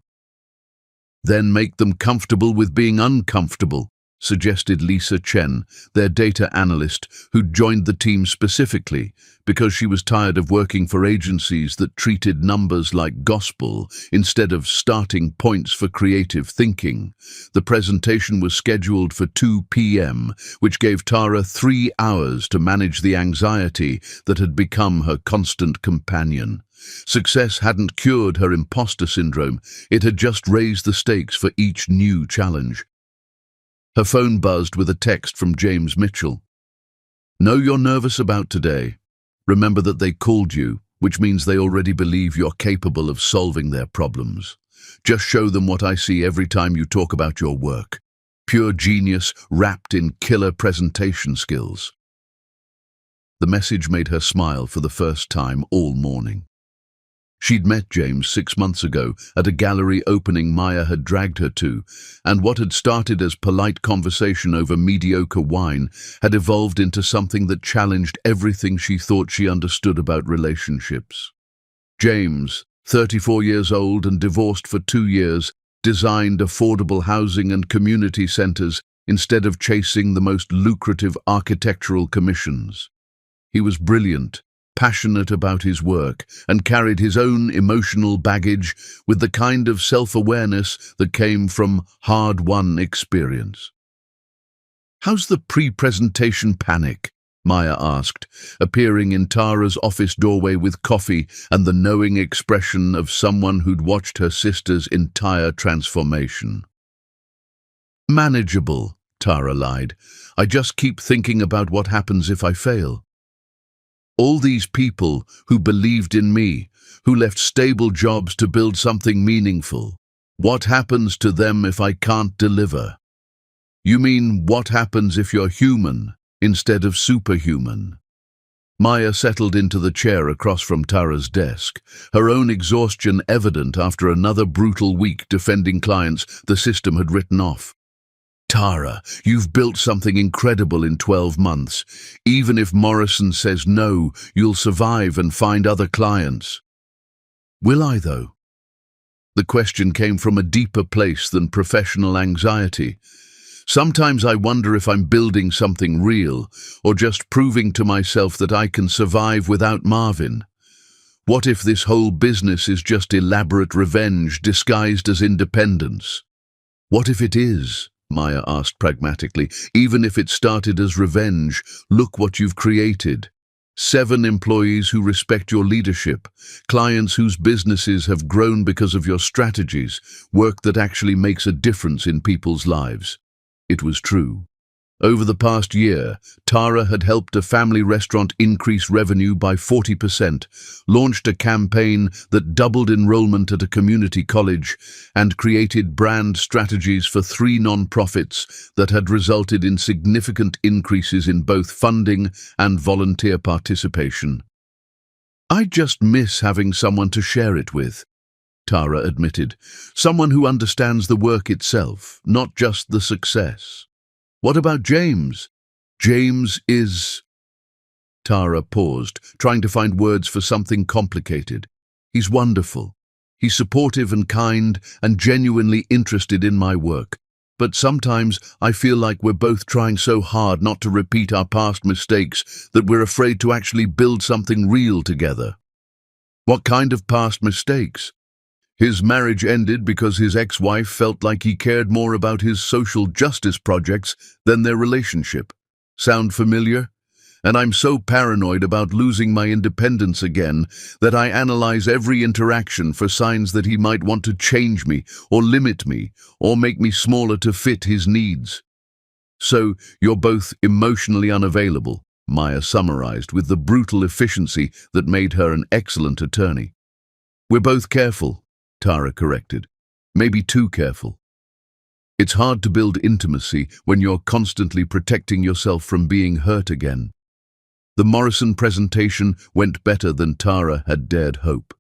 Then make them comfortable with being uncomfortable, suggested Lisa Chen, their data analyst, who'd joined the team specifically because she was tired of working for agencies that treated numbers like gospel instead of starting points for creative thinking. The presentation was scheduled for 2 p.m., which gave Tara 3 hours to manage the anxiety that had become her constant companion. Success hadn't cured her imposter syndrome, it had just raised the stakes for each new challenge. Her phone buzzed with a text from James Mitchell. "Know you're nervous about today. Remember that they called you, which means they already believe you're capable of solving their problems. Just show them what I see every time you talk about your work. Pure genius wrapped in killer presentation skills." The message made her smile for the first time all morning. She'd met James 6 months ago at a gallery opening Maya had dragged her to, and what had started as polite conversation over mediocre wine had evolved into something that challenged everything she thought she understood about relationships. James, 34 years old and divorced for 2 years, designed affordable housing and community centers instead of chasing the most lucrative architectural commissions. He was brilliant, passionate about his work, and carried his own emotional baggage with the kind of self-awareness that came from hard-won experience. "How's the pre-presentation panic?" Maya asked, appearing in Tara's office doorway with coffee and the knowing expression of someone who'd watched her sister's entire transformation. "Manageable," Tara lied. "I just keep thinking about what happens if I fail. All these people who believed in me, who left stable jobs to build something meaningful. What happens to them if I can't deliver?" "You mean what happens if you're human instead of superhuman?" Maya settled into the chair across from Tara's desk, her own exhaustion evident after another brutal week defending clients the system had written off. "Tara, you've built something incredible in 12 months. Even if Morrison says no, you'll survive and find other clients." "Will I, though?" The question came from a deeper place than professional anxiety. "Sometimes I wonder if I'm building something real, or just proving to myself that I can survive without Marvin. What if this whole business is just elaborate revenge disguised as independence?" "What if it is?" Maya asked pragmatically. "Even if it started as revenge, look what you've created. 7 employees who respect your leadership, clients whose businesses have grown because of your strategies, work that actually makes a difference in people's lives." It was true. Over the past year, Tara had helped a family restaurant increase revenue by 40%, launched a campaign that doubled enrollment at a community college, and created brand strategies for 3 non-profits that had resulted in significant increases in both funding and volunteer participation. "I just miss having someone to share it with," Tara admitted. "Someone who understands the work itself, not just the success." "What about James?" "James is—" Tara paused, trying to find words for something complicated. "He's wonderful. He's supportive and kind and genuinely interested in my work. But sometimes I feel like we're both trying so hard not to repeat our past mistakes that we're afraid to actually build something real together." "What kind of past mistakes?" "His marriage ended because his ex-wife felt like he cared more about his social justice projects than their relationship. Sound familiar? And I'm so paranoid about losing my independence again that I analyze every interaction for signs that he might want to change me or limit me or make me smaller to fit his needs." "So you're both emotionally unavailable," Maya summarized with the brutal efficiency that made her an excellent attorney. "We're both careful," Tara corrected. "Maybe too careful." It's hard to build intimacy when you're constantly protecting yourself from being hurt again. The Morrison presentation went better than Tara had dared hope.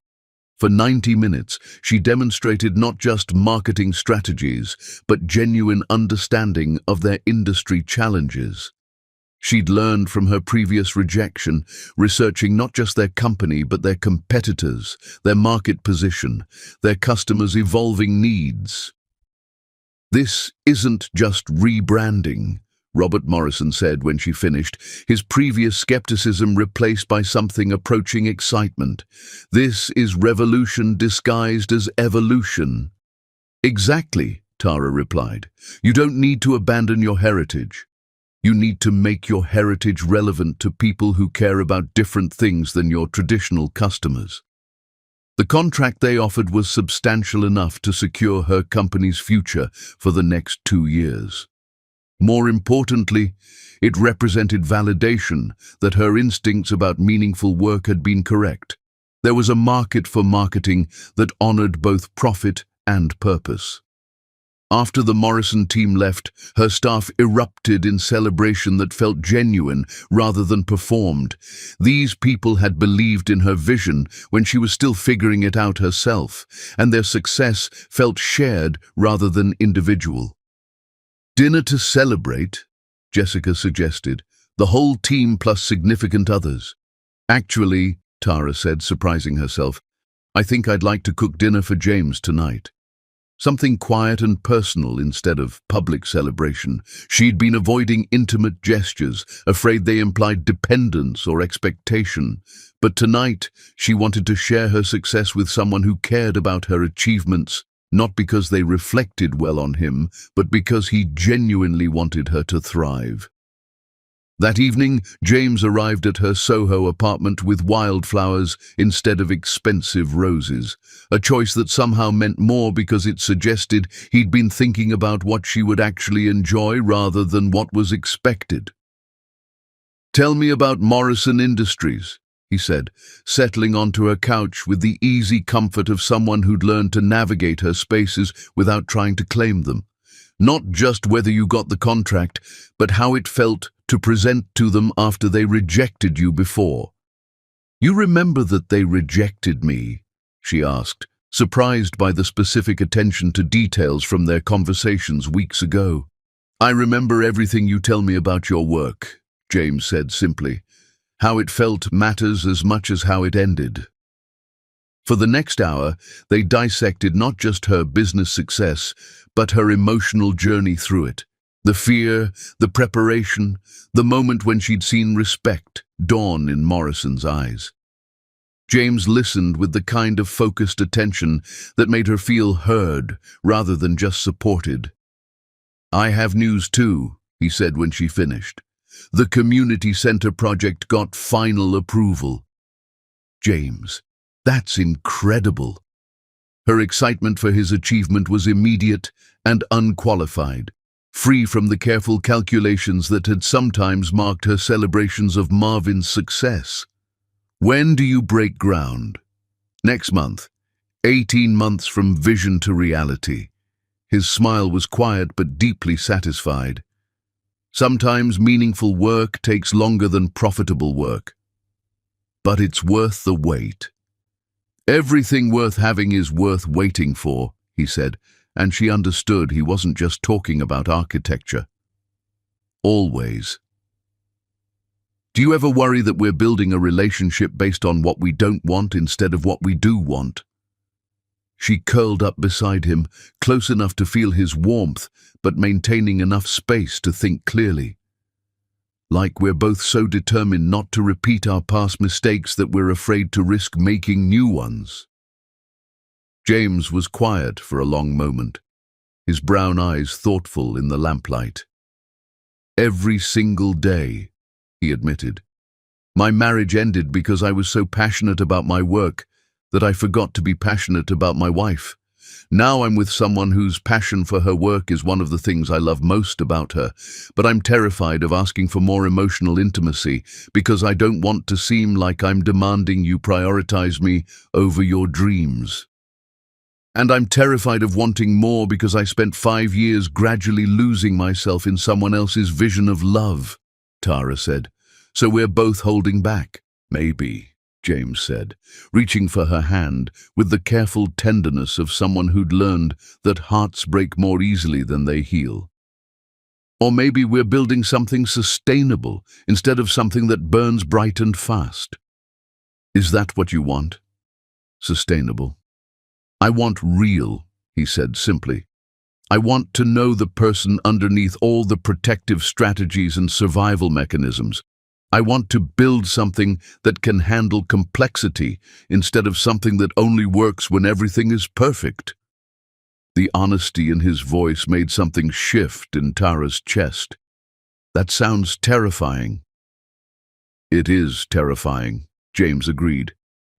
For 90 minutes, she demonstrated not just marketing strategies, but genuine understanding of their industry challenges. She'd learned from her previous rejection, researching not just their company, but their competitors, their market position, their customers' evolving needs. "This isn't just rebranding," Robert Morrison said when she finished, his previous skepticism replaced by something approaching excitement. "This is revolution disguised as evolution." "Exactly," Tara replied. "You don't need to abandon your heritage. You need to make your heritage relevant to people who care about different things than your traditional customers." The contract they offered was substantial enough to secure her company's future for the next 2 years. More importantly, it represented validation that her instincts about meaningful work had been correct. There was a market for marketing that honored both profit and purpose. After the Morrison team left, her staff erupted in celebration that felt genuine rather than performed. These people had believed in her vision when she was still figuring it out herself, and their success felt shared rather than individual. "Dinner to celebrate," Jessica suggested. "The whole team plus significant others." "Actually," Tara said, surprising herself, "I think I'd like to cook dinner for James tonight. Something quiet and personal instead of public celebration." She'd been avoiding intimate gestures, afraid they implied dependence or expectation. But tonight, she wanted to share her success with someone who cared about her achievements, not because they reflected well on him, but because he genuinely wanted her to thrive. That evening, James arrived at her Soho apartment with wildflowers instead of expensive roses, a choice that somehow meant more because it suggested he'd been thinking about what she would actually enjoy rather than what was expected. "Tell me about Morrison Industries," he said, settling onto her couch with the easy comfort of someone who'd learned to navigate her spaces without trying to claim them. Not just whether you got the contract, but how it felt to present to them after they rejected you before. "You remember that they rejected me?" she asked, surprised by the specific attention to details from their conversations weeks ago. "I remember everything you tell me about your work," James said simply. "How it felt matters as much as how it ended." For the next hour, they dissected not just her business success, but her emotional journey through it. The fear, the preparation, the moment when she'd seen respect dawn in Morrison's eyes. James listened with the kind of focused attention that made her feel heard rather than just supported. "I have news too," he said when she finished. "The community center project got final approval." "James, that's incredible." Her excitement for his achievement was immediate and unqualified, free from the careful calculations that had sometimes marked her celebrations of Marvin's success. "When do you break ground?" "Next month. 18 months from vision to reality." His smile was quiet but deeply satisfied. "Sometimes meaningful work takes longer than profitable work. But it's worth the wait." "Everything worth having is worth waiting for," he said, and she understood he wasn't just talking about architecture. "Always." "Do you ever worry that we're building a relationship based on what we don't want instead of what we do want?" She curled up beside him, close enough to feel his warmth, but maintaining enough space to think clearly. "Like we're both so determined not to repeat our past mistakes that we're afraid to risk making new ones." James was quiet for a long moment, his brown eyes thoughtful in the lamplight. "Every single day," he admitted. "My marriage ended because I was so passionate about my work that I forgot to be passionate about my wife. Now I'm with someone whose passion for her work is one of the things I love most about her, but I'm terrified of asking for more emotional intimacy because I don't want to seem like I'm demanding you prioritize me over your dreams." And I'm terrified of wanting more because I spent 5 years gradually losing myself in someone else's vision of love, Tara said. So we're both holding back. Maybe, James said, reaching for her hand with the careful tenderness of someone who'd learned that hearts break more easily than they heal. Or maybe we're building something sustainable instead of something that burns bright and fast. Is that what you want? Sustainable. I want real, he said simply. I want to know the person underneath all the protective strategies and survival mechanisms. I want to build something that can handle complexity instead of something that only works when everything is perfect. The honesty in his voice made something shift in Tara's chest. That sounds terrifying. It is terrifying, James agreed.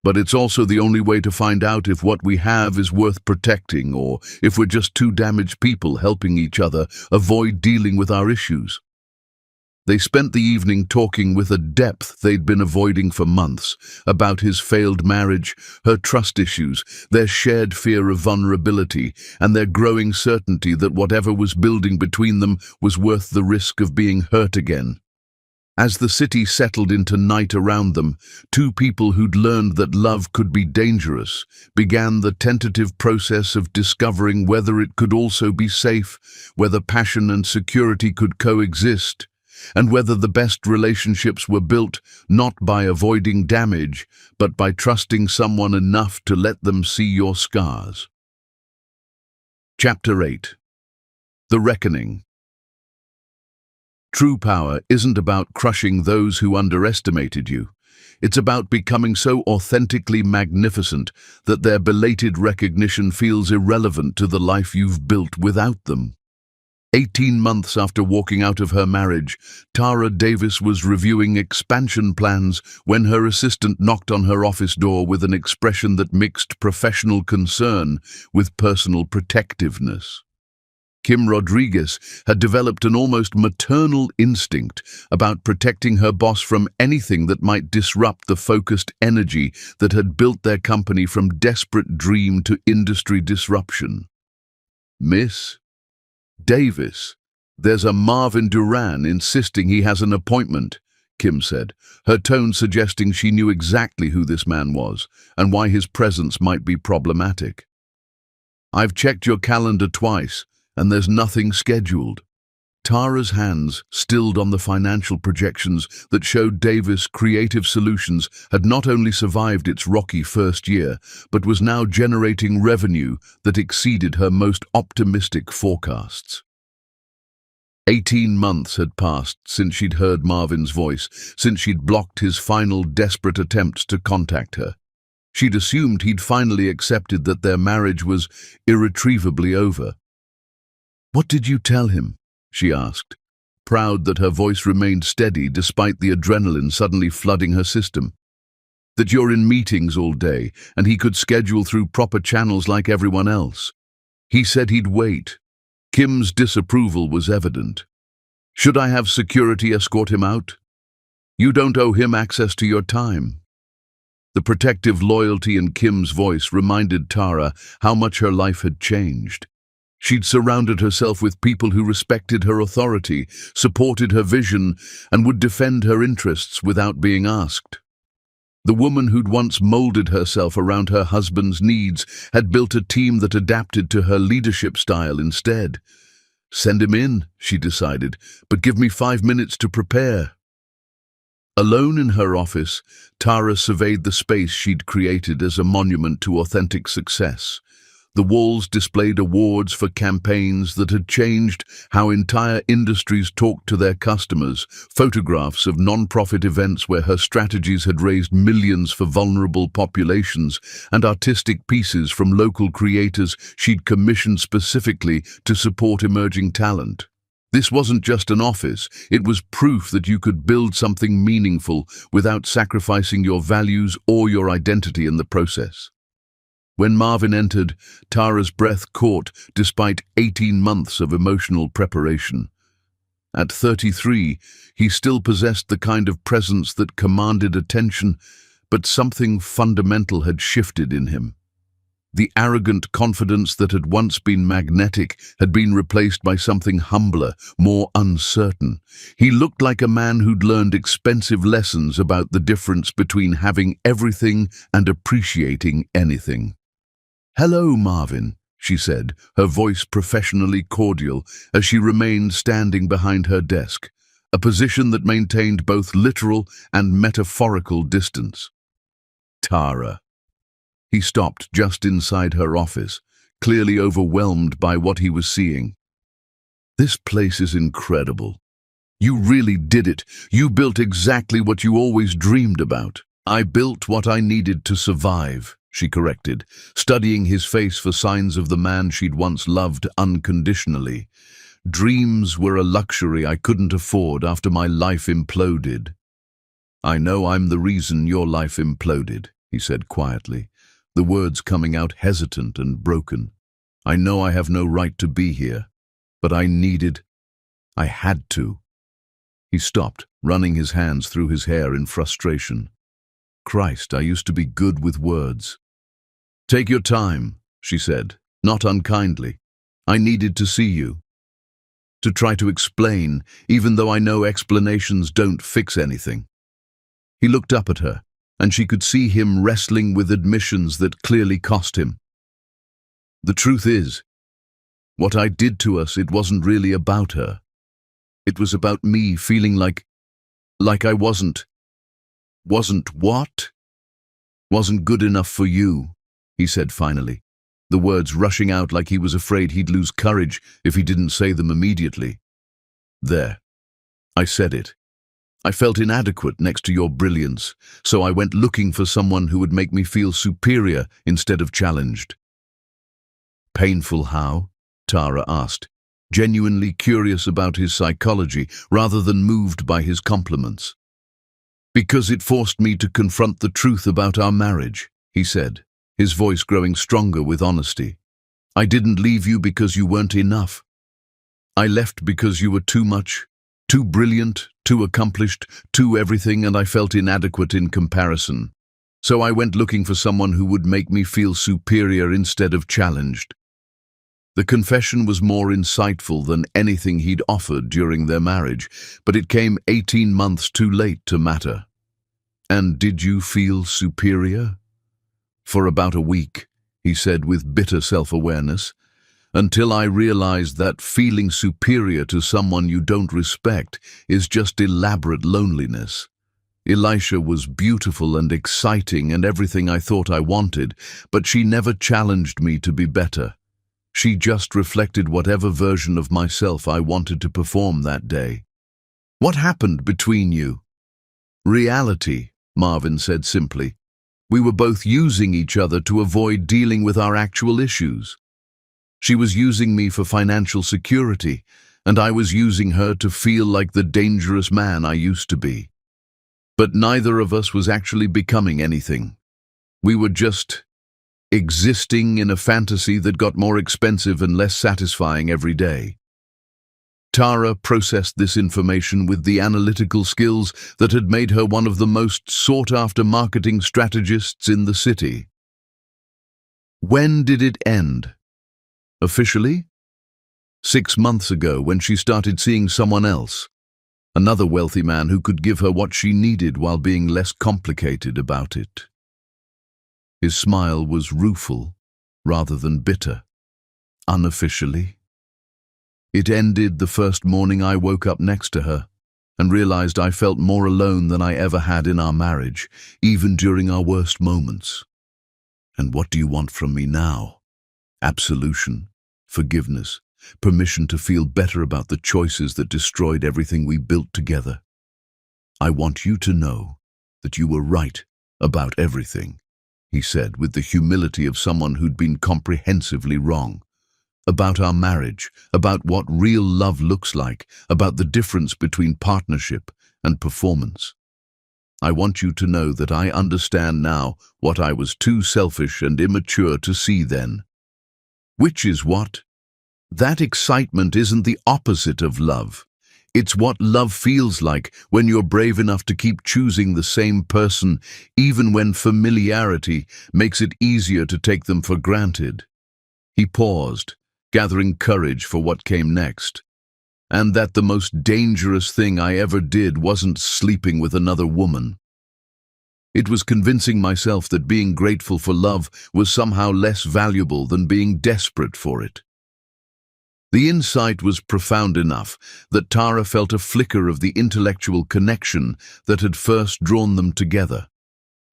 But it's also the only way to find out if what we have is worth protecting or if we're just two damaged people helping each other avoid dealing with our issues. They spent the evening talking with a depth they'd been avoiding for months about his failed marriage, her trust issues, their shared fear of vulnerability, and their growing certainty that whatever was building between them was worth the risk of being hurt again. As the city settled into night around them, two people who'd learned that love could be dangerous began the tentative process of discovering whether it could also be safe, whether passion and security could coexist, and whether the best relationships were built not by avoiding damage, but by trusting someone enough to let them see your scars. Chapter 8. The Reckoning. True power isn't about crushing those who underestimated you. It's about becoming so authentically magnificent that their belated recognition feels irrelevant to the life you've built without them. 18 months after walking out of her marriage, Tara Davis was reviewing expansion plans when her assistant knocked on her office door with an expression that mixed professional concern with personal protectiveness. Kim Rodriguez had developed an almost maternal instinct about protecting her boss from anything that might disrupt the focused energy that had built their company from desperate dream to industry disruption. "Miss Davis, there's a Marvin Duran insisting he has an appointment," Kim said, her tone suggesting she knew exactly who this man was and why his presence might be problematic. "I've checked your calendar twice, and there's nothing scheduled." Tara's hands stilled on the financial projections that showed Davis Creative Solutions had not only survived its rocky first year, but was now generating revenue that exceeded her most optimistic forecasts. 18 months had passed since she'd heard Marvin's voice, since she'd blocked his final desperate attempts to contact her. She'd assumed he'd finally accepted that their marriage was irretrievably over. "What did you tell him?" she asked, proud that her voice remained steady despite the adrenaline suddenly flooding her system. "That you're in meetings all day, and he could schedule through proper channels like everyone else. He said he'd wait." Kim's disapproval was evident. "Should I have security escort him out? You don't owe him access to your time." The protective loyalty in Kim's voice reminded Tara how much her life had changed. She'd surrounded herself with people who respected her authority, supported her vision, and would defend her interests without being asked. The woman who'd once molded herself around her husband's needs had built a team that adapted to her leadership style instead. "Send him in," she decided, "but give me 5 minutes to prepare." Alone in her office, Tara surveyed the space she'd created as a monument to authentic success. The walls displayed awards for campaigns that had changed how entire industries talked to their customers, photographs of non-profit events where her strategies had raised millions for vulnerable populations, and artistic pieces from local creators she'd commissioned specifically to support emerging talent. This wasn't just an office, it was proof that you could build something meaningful without sacrificing your values or your identity in the process. When Marvin entered, Tara's breath caught despite 18 months of emotional preparation. At 33, he still possessed the kind of presence that commanded attention, but something fundamental had shifted in him. The arrogant confidence that had once been magnetic had been replaced by something humbler, more uncertain. He looked like a man who'd learned expensive lessons about the difference between having everything and appreciating anything. "Hello, Marvin," she said, her voice professionally cordial as she remained standing behind her desk, a position that maintained both literal and metaphorical distance. "Tara." He stopped just inside her office, clearly overwhelmed by what he was seeing. "This place is incredible. You really did it. You built exactly what you always dreamed about." "I built what I needed to survive," she corrected, studying his face for signs of the man she'd once loved unconditionally. "Dreams were a luxury I couldn't afford after my life imploded." "I know I'm the reason your life imploded," he said quietly, the words coming out hesitant and broken. "I know I have no right to be here, but I had to." He stopped, running his hands through his hair in frustration. "Christ, I used to be good with words." "Take your time," she said, not unkindly. "I needed to see you. To try to explain, even though I know explanations don't fix anything." He looked up at her, and she could see him wrestling with admissions that clearly cost him. "The truth is, what I did to us, it wasn't really about her. It was about me feeling like I wasn't what? Wasn't good enough for you," he said finally, the words rushing out like he was afraid he'd lose courage if he didn't say them immediately. "There. I said it. I felt inadequate next to your brilliance, so I went looking for someone who would make me feel superior instead of challenged." "Painful how?" Tara asked, genuinely curious about his psychology rather than moved by his compliments. "Because it forced me to confront the truth about our marriage," he said, his voice growing stronger with honesty. "I didn't leave you because you weren't enough. I left because you were too much, too brilliant, too accomplished, too everything, and I felt inadequate in comparison. So I went looking for someone who would make me feel superior instead of challenged." The confession was more insightful than anything he'd offered during their marriage, but it came 18 months too late to matter. "And did you feel superior?" "For about a week," he said with bitter self-awareness, "until I realized that feeling superior to someone you don't respect is just elaborate loneliness. Elisha was beautiful and exciting and everything I thought I wanted, but she never challenged me to be better. She just reflected whatever version of myself I wanted to perform that day." "What happened between you?" "Reality," Marvin said simply. "We were both using each other to avoid dealing with our actual issues. She was using me for financial security, and I was using her to feel like the dangerous man I used to be. But neither of us was actually becoming anything. We were just existing in a fantasy that got more expensive and less satisfying every day." Tara processed this information with the analytical skills that had made her one of the most sought-after marketing strategists in the city. "When did it end?" "Officially? 6 months ago, when she started seeing someone else. Another wealthy man who could give her what she needed while being less complicated about it." His smile was rueful rather than bitter. "Unofficially? It ended the first morning I woke up next to her and realized I felt more alone than I ever had in our marriage, even during our worst moments." "And what do you want from me now?" "Absolution, forgiveness, permission to feel better about the choices that destroyed everything we built together. I want you to know that you were right about everything," he said with the humility of someone who'd been comprehensively wrong. "About our marriage, about what real love looks like, about the difference between partnership and performance. I want you to know that I understand now what I was too selfish and immature to see then." "Which is what?" "That excitement isn't the opposite of love. It's what love feels like when you're brave enough to keep choosing the same person, even when familiarity makes it easier to take them for granted. He paused, gathering courage for what came next. And that the most dangerous thing I ever did wasn't sleeping with another woman. It was convincing myself that being grateful for love was somehow less valuable than being desperate for it. The insight was profound enough that Tara felt a flicker of the intellectual connection that had first drawn them together.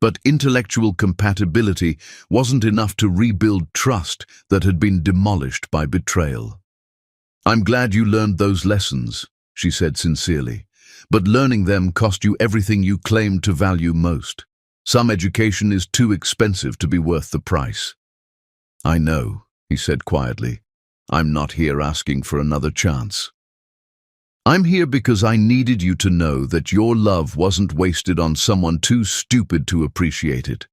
But intellectual compatibility wasn't enough to rebuild trust that had been demolished by betrayal. "I'm glad you learned those lessons," she said sincerely, "but learning them cost you everything you claimed to value most. Some education is too expensive to be worth the price." "I know," he said quietly. "I'm not here asking for another chance. I'm here because I needed you to know that your love wasn't wasted on someone too stupid to appreciate it.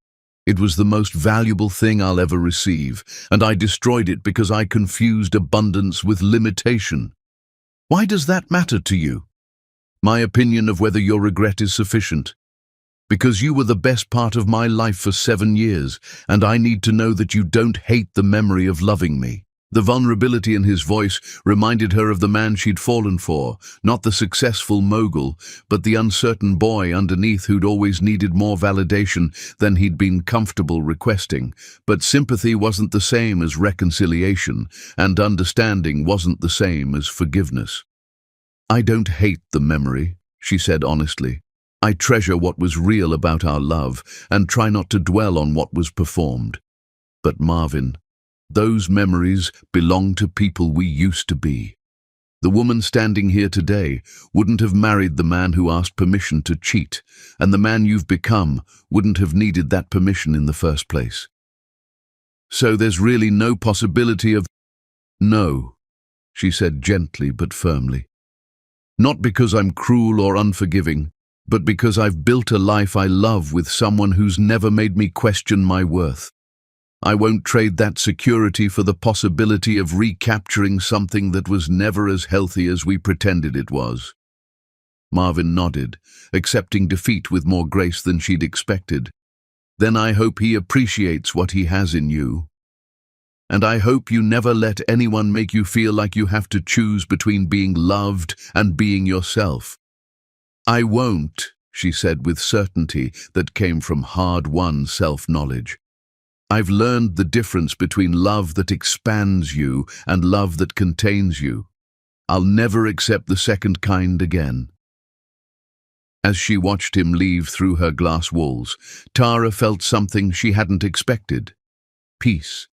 It was the most valuable thing I'll ever receive, and I destroyed it because I confused abundance with limitation. Why does that matter to you? My opinion of whether your regret is sufficient? Because you were the best part of my life for 7 years, and I need to know that you don't hate the memory of loving me." The vulnerability in his voice reminded her of the man she'd fallen for, not the successful mogul, but the uncertain boy underneath who'd always needed more validation than he'd been comfortable requesting. But sympathy wasn't the same as reconciliation, and understanding wasn't the same as forgiveness. "I don't hate the memory," she said honestly. "I treasure what was real about our love, and try not to dwell on what was performed. But Marvin, those memories belong to people we used to be. The woman standing here today wouldn't have married the man who asked permission to cheat, and the man you've become wouldn't have needed that permission in the first place. So there's really no possibility of—" "No," she said gently but firmly. "Not because I'm cruel or unforgiving, but because I've built a life I love with someone who's never made me question my worth. I won't trade that security for the possibility of recapturing something that was never as healthy as we pretended it was." Marvin nodded, accepting defeat with more grace than she'd expected. "Then I hope he appreciates what he has in you. And I hope you never let anyone make you feel like you have to choose between being loved and being yourself." "I won't," she said with certainty that came from hard-won self-knowledge. "I've learned the difference between love that expands you and love that contains you. I'll never accept the second kind again." As she watched him leave through her glass walls, Tara felt something she hadn't expected. Peace.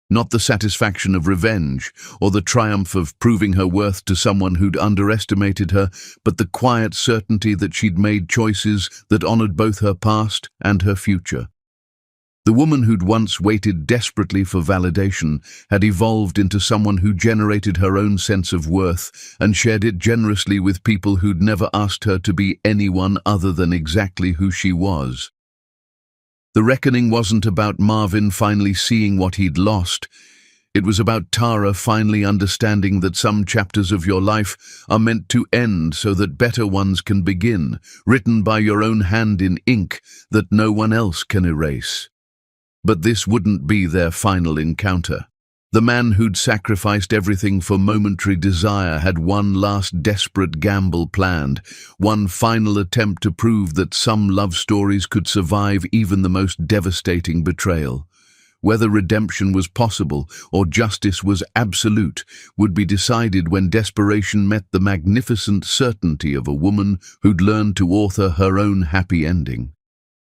Not the satisfaction of revenge or the triumph of proving her worth to someone who'd underestimated her, but the quiet certainty that she'd made choices that honored both her past and her future. The woman who'd once waited desperately for validation had evolved into someone who generated her own sense of worth and shared it generously with people who'd never asked her to be anyone other than exactly who she was. The reckoning wasn't about Marvin finally seeing what he'd lost. It was about Tara finally understanding that some chapters of your life are meant to end so that better ones can begin, written by your own hand in ink that no one else can erase. But this wouldn't be their final encounter. The man who'd sacrificed everything for momentary desire had one last desperate gamble planned, one final attempt to prove that some love stories could survive even the most devastating betrayal. Whether redemption was possible or justice was absolute would be decided when desperation met the magnificent certainty of a woman who'd learned to author her own happy ending.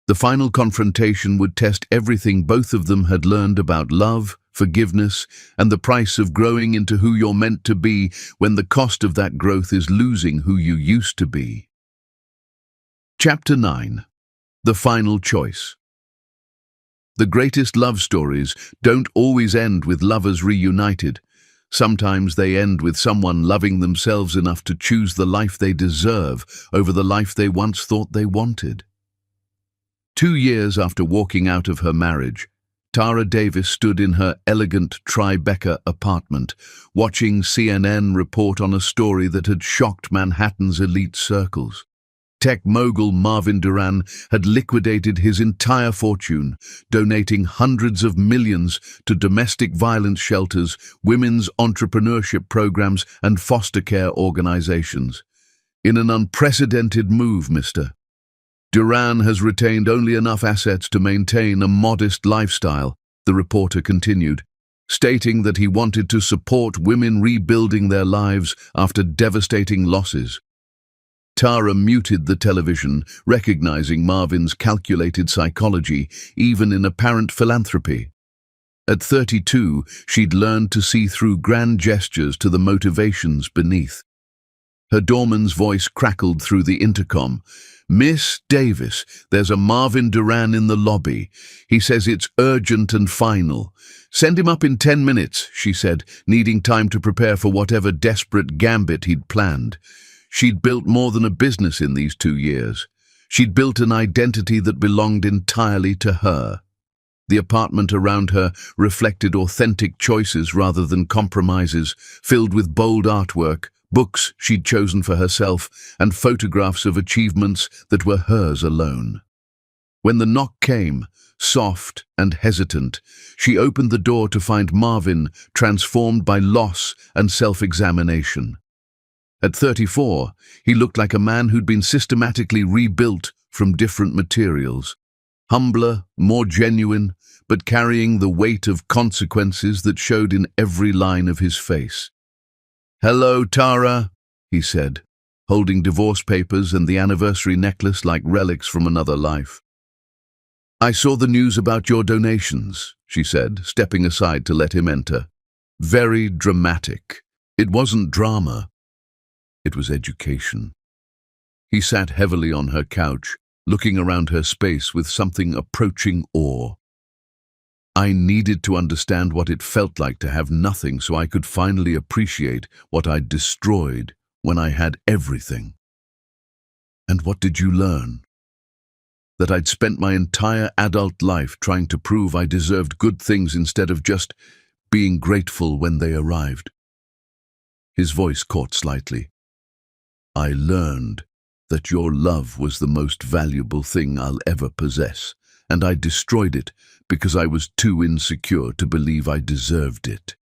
The final confrontation would test everything both of them had learned about love, forgiveness, and the price of growing into who you're meant to be when the cost of that growth is losing who you used to be. Chapter 9. The Final Choice. The greatest love stories don't always end with lovers reunited. Sometimes they end with someone loving themselves enough to choose the life they deserve over the life they once thought they wanted. 2 years after walking out of her marriage, Tara Davis stood in her elegant Tribeca apartment, watching CNN report on a story that had shocked Manhattan's elite circles. Tech mogul Marvin Duran had liquidated his entire fortune, donating hundreds of millions to domestic violence shelters, women's entrepreneurship programs, and foster care organizations. In an unprecedented move, Mr. Duran has retained only enough assets to maintain a modest lifestyle, the reporter continued, stating that he wanted to support women rebuilding their lives after devastating losses. Tara muted the television, recognizing Marvin's calculated psychology, even in apparent philanthropy. At 32, she'd learned to see through grand gestures to the motivations beneath. Her doorman's voice crackled through the intercom. "Miss Davis, there's a Marvin Duran in the lobby. He says it's urgent and final. Send him up in 10 minutes, she said, needing time to prepare for whatever desperate gambit he'd planned. She'd built more than a business in these 2 years. She'd built an identity that belonged entirely to her. The apartment around her reflected authentic choices rather than compromises, filled with bold artwork, books she'd chosen for herself, and photographs of achievements that were hers alone. When the knock came, soft and hesitant, she opened the door to find Marvin transformed by loss and self-examination. At 34, he looked like a man who'd been systematically rebuilt from different materials. Humbler, more genuine, but carrying the weight of consequences that showed in every line of his face. "Hello, Tara," he said, holding divorce papers and the anniversary necklace like relics from another life. "I saw the news about your donations," she said, stepping aside to let him enter. "Very dramatic. It wasn't drama. It was education." He sat heavily on her couch, looking around her space with something approaching awe. "I needed to understand what it felt like to have nothing so I could finally appreciate what I'd destroyed when I had everything." "And what did you learn?" "That I'd spent my entire adult life trying to prove I deserved good things instead of just being grateful when they arrived." His voice caught slightly. "I learned that your love was the most valuable thing I'll ever possess, and I destroyed it because I was too insecure to believe I deserved it."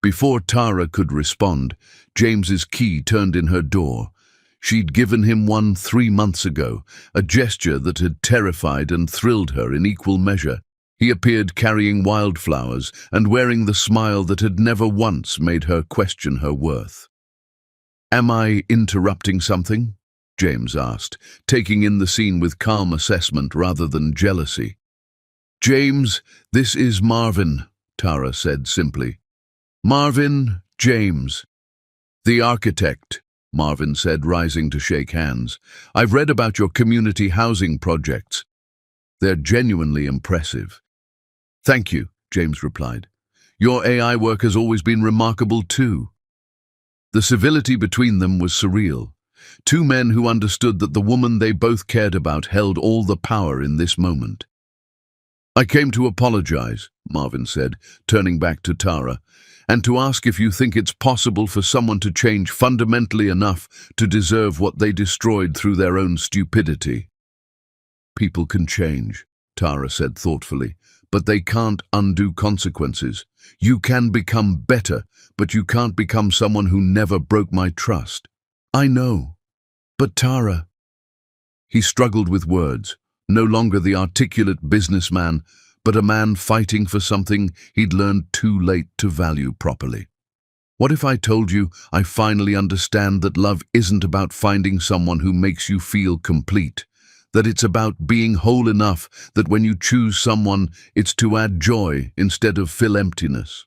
Before Tara could respond, James's key turned in her door. She'd given him one 3 months ago, a gesture that had terrified and thrilled her in equal measure. He appeared carrying wildflowers and wearing the smile that had never once made her question her worth. "Am I interrupting something?" James asked, taking in the scene with calm assessment rather than jealousy. "James, this is Marvin," Tara said simply. "Marvin, James." "The architect," Marvin said, rising to shake hands. "I've read about your community housing projects. They're genuinely impressive." "Thank you," James replied. "Your AI work has always been remarkable too." The civility between them was surreal. Two men who understood that the woman they both cared about held all the power in this moment. "I came to apologize," Marvin said, turning back to Tara, "and to ask if you think it's possible for someone to change fundamentally enough to deserve what they destroyed through their own stupidity." "People can change," Tara said thoughtfully, "but they can't undo consequences. You can become better, but you can't become someone who never broke my trust." "I know, but Tara..." He struggled with words, no longer the articulate businessman, but a man fighting for something he'd learned too late to value properly. "What if I told you I finally understand that love isn't about finding someone who makes you feel complete, that it's about being whole enough that when you choose someone, it's to add joy instead of fill emptiness?"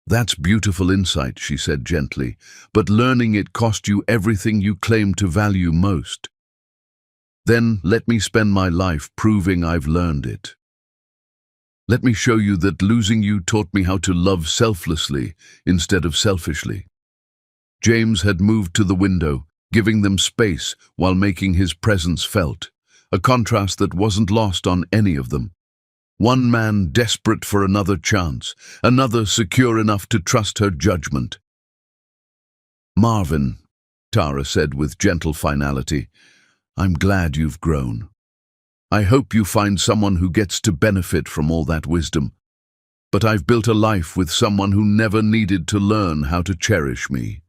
"That's beautiful insight," she said gently, "but learning it cost you everything you claim to value most." "Then let me spend my life proving I've learned it. Let me show you that losing you taught me how to love selflessly instead of selfishly." James had moved to the window, giving them space while making his presence felt, a contrast that wasn't lost on any of them. One man desperate for another chance, another secure enough to trust her judgment. "Marvin," Tara said with gentle finality, "I'm glad you've grown. I hope you find someone who gets to benefit from all that wisdom. But I've built a life with someone who never needed to learn how to cherish me.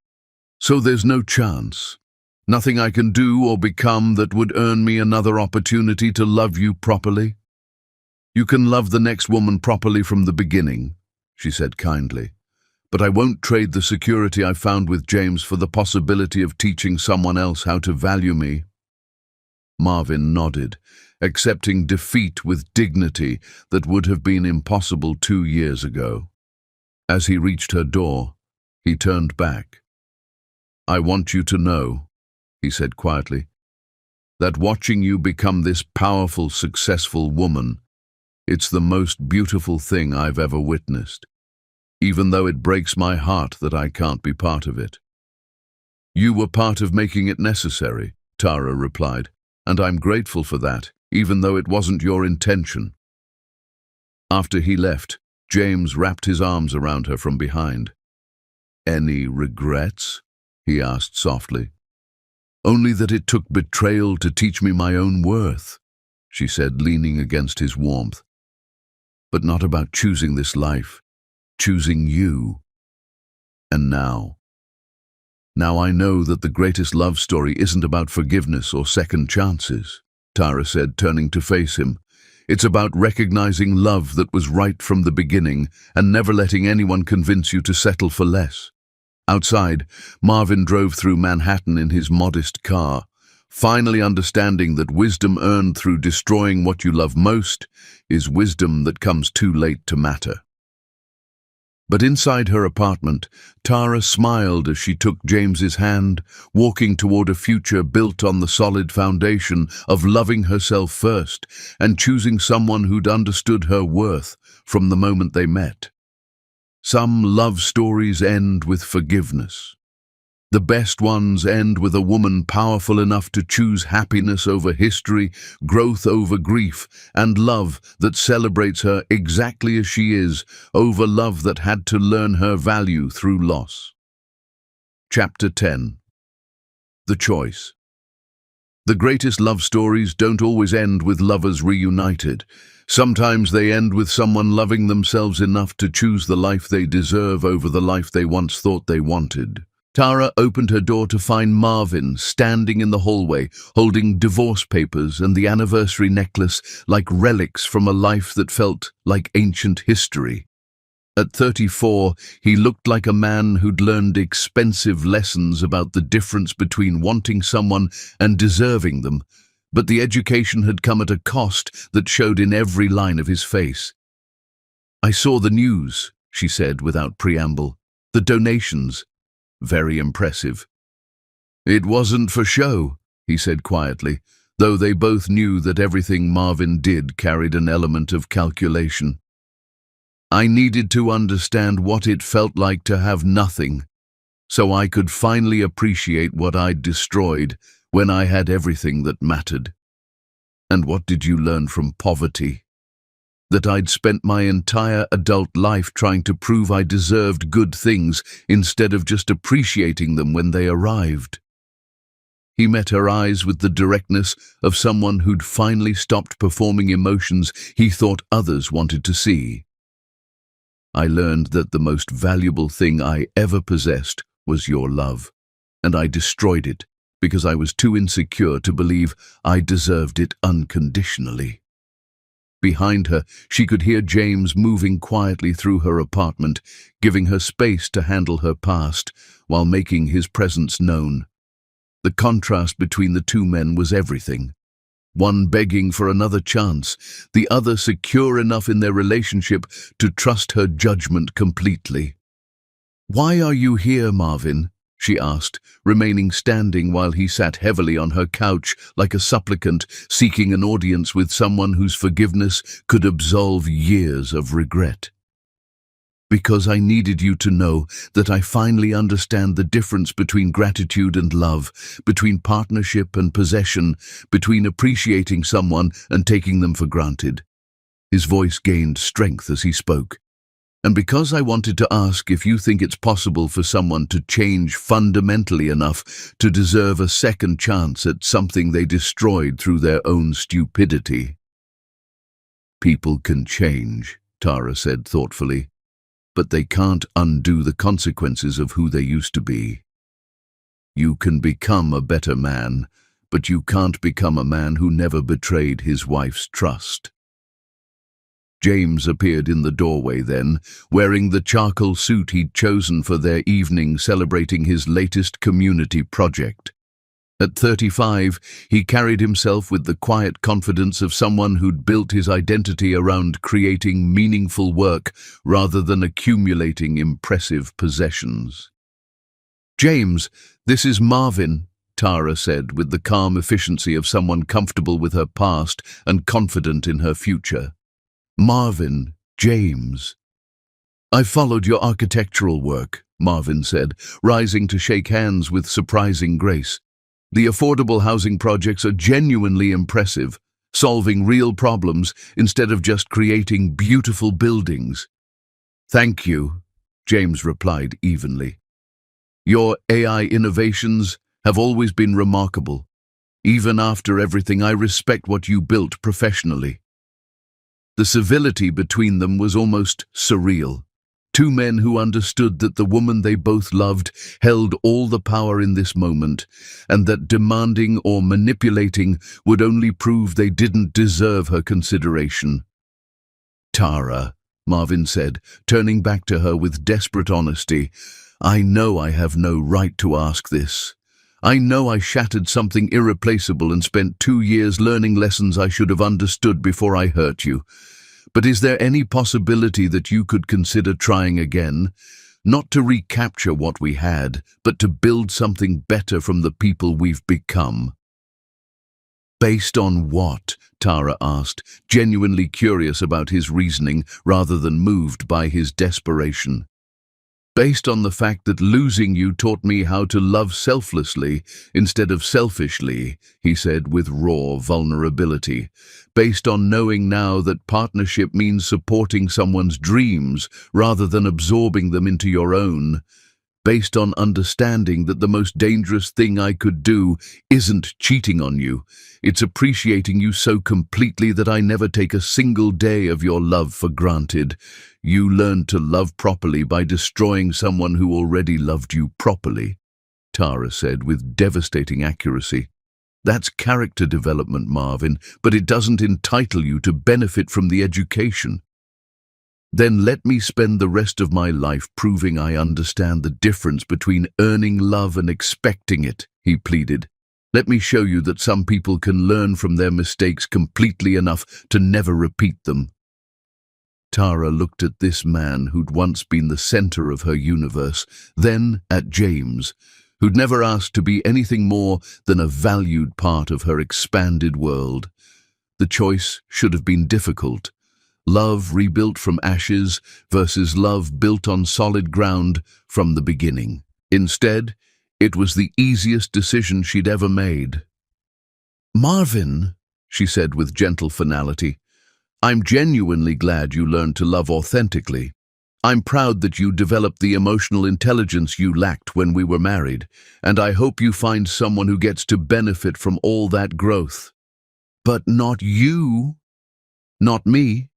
So there's no chance. Nothing I can do or become that would earn me another opportunity to love you properly. You can love the next woman properly from the beginning," she said kindly. "But I won't trade the security I found with James for the possibility of teaching someone else how to value me." Marvin nodded, accepting defeat with dignity that would have been impossible 2 years ago. As he reached her door, he turned back. "I want you to know," he said quietly, "that watching you become this powerful, successful woman, it's the most beautiful thing I've ever witnessed, even though it breaks my heart that I can't be part of it." "You were part of making it necessary," Tara replied, "and I'm grateful for that, even though it wasn't your intention." After he left, James wrapped his arms around her from behind. "Any regrets?" he asked softly. "Only that it took betrayal to teach me my own worth," she said, leaning against his warmth. "But not about choosing this life, choosing you. And now I know that the greatest love story isn't about forgiveness or second chances," Tara said, turning to face him. "It's about recognizing love that was right from the beginning and never letting anyone convince you to settle for less." Outside, Marvin drove through Manhattan in his modest car, finally understanding that wisdom earned through destroying what you love most is wisdom that comes too late to matter. But inside her apartment, Tara smiled as she took James's hand, walking toward a future built on the solid foundation of loving herself first and choosing someone who'd understood her worth from the moment they met. Some love stories end with forgiveness. The best ones end with a woman powerful enough to choose happiness over history, growth over grief, and love that celebrates her exactly as she is, over love that had to learn her value through loss. Chapter 10. The Choice. The greatest love stories don't always end with lovers reunited. Sometimes they end with someone loving themselves enough to choose the life they deserve over the life they once thought they wanted. Tara opened her door to find Marvin standing in the hallway, holding divorce papers and the anniversary necklace like relics from a life that felt like ancient history. At 34, he looked like a man who'd learned expensive lessons about the difference between wanting someone and deserving them, but the education had come at a cost that showed in every line of his face. "I saw the news," she said without preamble. "The donations. Very impressive." "It wasn't for show," he said quietly, though they both knew that everything Marvin did carried an element of calculation. "I needed to understand what it felt like to have nothing, so I could finally appreciate what I'd destroyed when I had everything that mattered." "And what did you learn from poverty?" "That I'd spent my entire adult life trying to prove I deserved good things instead of just appreciating them when they arrived." He met her eyes with the directness of someone who'd finally stopped performing emotions he thought others wanted to see. "I learned that the most valuable thing I ever possessed was your love, and I destroyed it because I was too insecure to believe I deserved it unconditionally." Behind her, she could hear James moving quietly through her apartment, giving her space to handle her past while making his presence known. The contrast between the two men was everything. One begging for another chance, the other secure enough in their relationship to trust her judgment completely. "Why are you here, Marvin?" she asked, remaining standing while he sat heavily on her couch like a supplicant seeking an audience with someone whose forgiveness could absolve years of regret. "Because I needed you to know that I finally understand the difference between gratitude and love, between partnership and possession, between appreciating someone and taking them for granted. His voice gained strength as he spoke. "And because I wanted to ask if you think it's possible for someone to change fundamentally enough to deserve a second chance at something they destroyed through their own stupidity." "People can change," Tara said thoughtfully, "but they can't undo the consequences of who they used to be. You can become a better man, but you can't become a man who never betrayed his wife's trust." James appeared in the doorway then, wearing the charcoal suit he'd chosen for their evening, celebrating his latest community project. At 35, he carried himself with the quiet confidence of someone who'd built his identity around creating meaningful work rather than accumulating impressive possessions. "James, this is Marvin," Tara said with the calm efficiency of someone comfortable with her past and confident in her future. "Marvin, James." "I followed your architectural work," Marvin said, rising to shake hands with surprising grace. "The affordable housing projects are genuinely impressive, solving real problems instead of just creating beautiful buildings." "Thank you," James replied evenly. "Your AI innovations have always been remarkable. Even after everything, I respect what you built professionally." The civility between them was almost surreal. Two men who understood that the woman they both loved held all the power in this moment, and that demanding or manipulating would only prove they didn't deserve her consideration. "Tara," Marvin said, turning back to her with desperate honesty, "I know I have no right to ask this. I know I shattered something irreplaceable and spent 2 years learning lessons I should have understood before I hurt you. But is there any possibility that you could consider trying again? Not to recapture what we had, but to build something better from the people we've become." "Based on what?" Tara asked, genuinely curious about his reasoning rather than moved by his desperation. "Based on the fact that losing you taught me how to love selflessly instead of selfishly," he said with raw vulnerability. "Based on knowing now that partnership means supporting someone's dreams rather than absorbing them into your own. Based on understanding that the most dangerous thing I could do isn't cheating on you. It's appreciating you so completely that I never take a single day of your love for granted. You learned to love properly by destroying someone who already loved you properly," Tara said with devastating accuracy. "That's character development, Marvin, but it doesn't entitle you to benefit from the education." "Then let me spend the rest of my life proving I understand the difference between earning love and expecting it," he pleaded. "Let me show you that some people can learn from their mistakes completely enough to never repeat them." Tara looked at this man who'd once been the center of her universe, then at James, who'd never asked to be anything more than a valued part of her expanded world. The choice should have been difficult. Love rebuilt from ashes versus love built on solid ground from the beginning. Instead, it was the easiest decision she'd ever made. "Marvin," she said with gentle finality, "I'm genuinely glad you learned to love authentically. I'm proud that you developed the emotional intelligence you lacked when we were married, and I hope you find someone who gets to benefit from all that growth. But not you. Not me."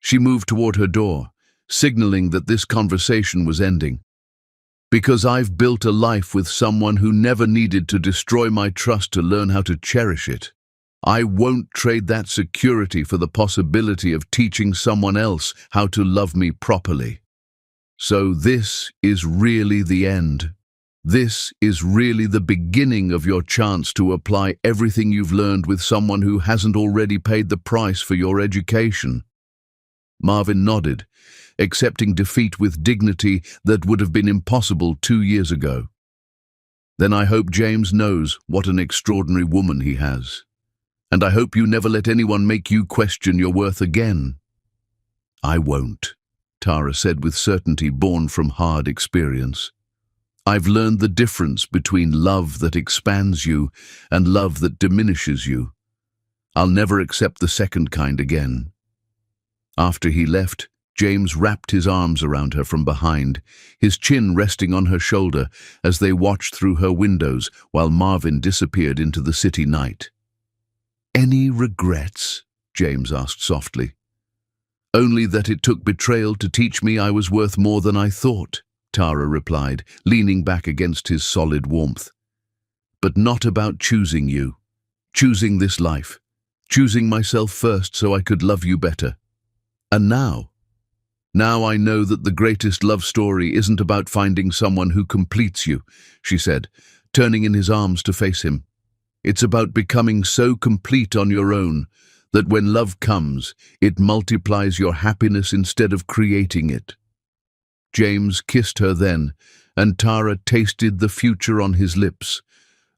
She moved toward her door, signaling that this conversation was ending. "Because I've built a life with someone who never needed to destroy my trust to learn how to cherish it. I won't trade that security for the possibility of teaching someone else how to love me properly. So this is really the end. This is really the beginning of your chance to apply everything you've learned with someone who hasn't already paid the price for your education." Marvin nodded, accepting defeat with dignity that would have been impossible 2 years ago. "Then I hope James knows what an extraordinary woman he has. And I hope you never let anyone make you question your worth again." "I won't," Tara said with certainty born from hard experience. "I've learned the difference between love that expands you and love that diminishes you. I'll never accept the second kind again. After he left, James wrapped his arms around her from behind, his chin resting on her shoulder as they watched through her windows while Marvin disappeared into the city night. "Any regrets?" James asked softly. "Only that it took betrayal to teach me I was worth more than I thought," Tara replied, leaning back against his solid warmth. "But not about choosing you. Choosing this life. Choosing myself first so I could love you better. And now I know that the greatest love story isn't about finding someone who completes you," she said, turning in his arms to face him. "It's about becoming so complete on your own that when love comes, it multiplies your happiness instead of creating it." James kissed her then, and Tara tasted the future on his lips,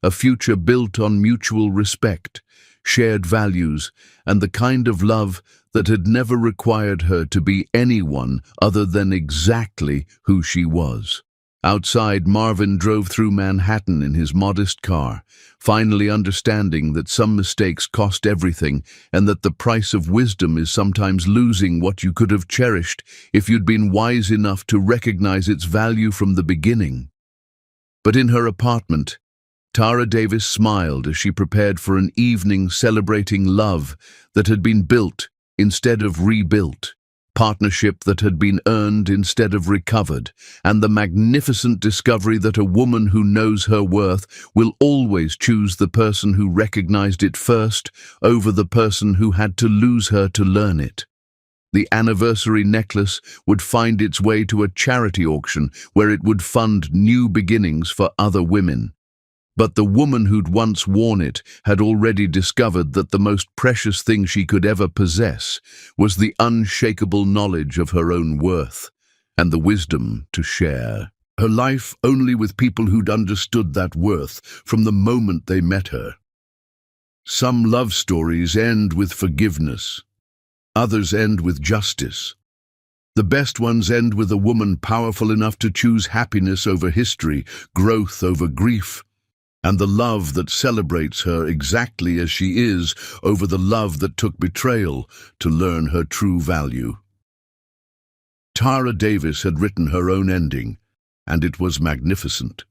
a future built on mutual respect, shared values, and the kind of love that had never required her to be anyone other than exactly who she was. Outside, Marvin drove through Manhattan in his modest car, finally understanding that some mistakes cost everything and that the price of wisdom is sometimes losing what you could have cherished if you'd been wise enough to recognize its value from the beginning. But in her apartment, Tara Davis smiled as she prepared for an evening celebrating love that had been built instead of rebuilt, partnership that had been earned instead of recovered, and the magnificent discovery that a woman who knows her worth will always choose the person who recognized it first over the person who had to lose her to learn it. The anniversary necklace would find its way to a charity auction where it would fund new beginnings for other women. But the woman who'd once worn it had already discovered that the most precious thing she could ever possess was the unshakable knowledge of her own worth and the wisdom to share her life only with people who'd understood that worth from the moment they met her. Some love stories end with forgiveness. Others end with justice. The best ones end with a woman powerful enough to choose happiness over history, growth over grief, and the love that celebrates her exactly as she is over the love that took betrayal to learn her true value. Tara Davis had written her own ending, and it was magnificent.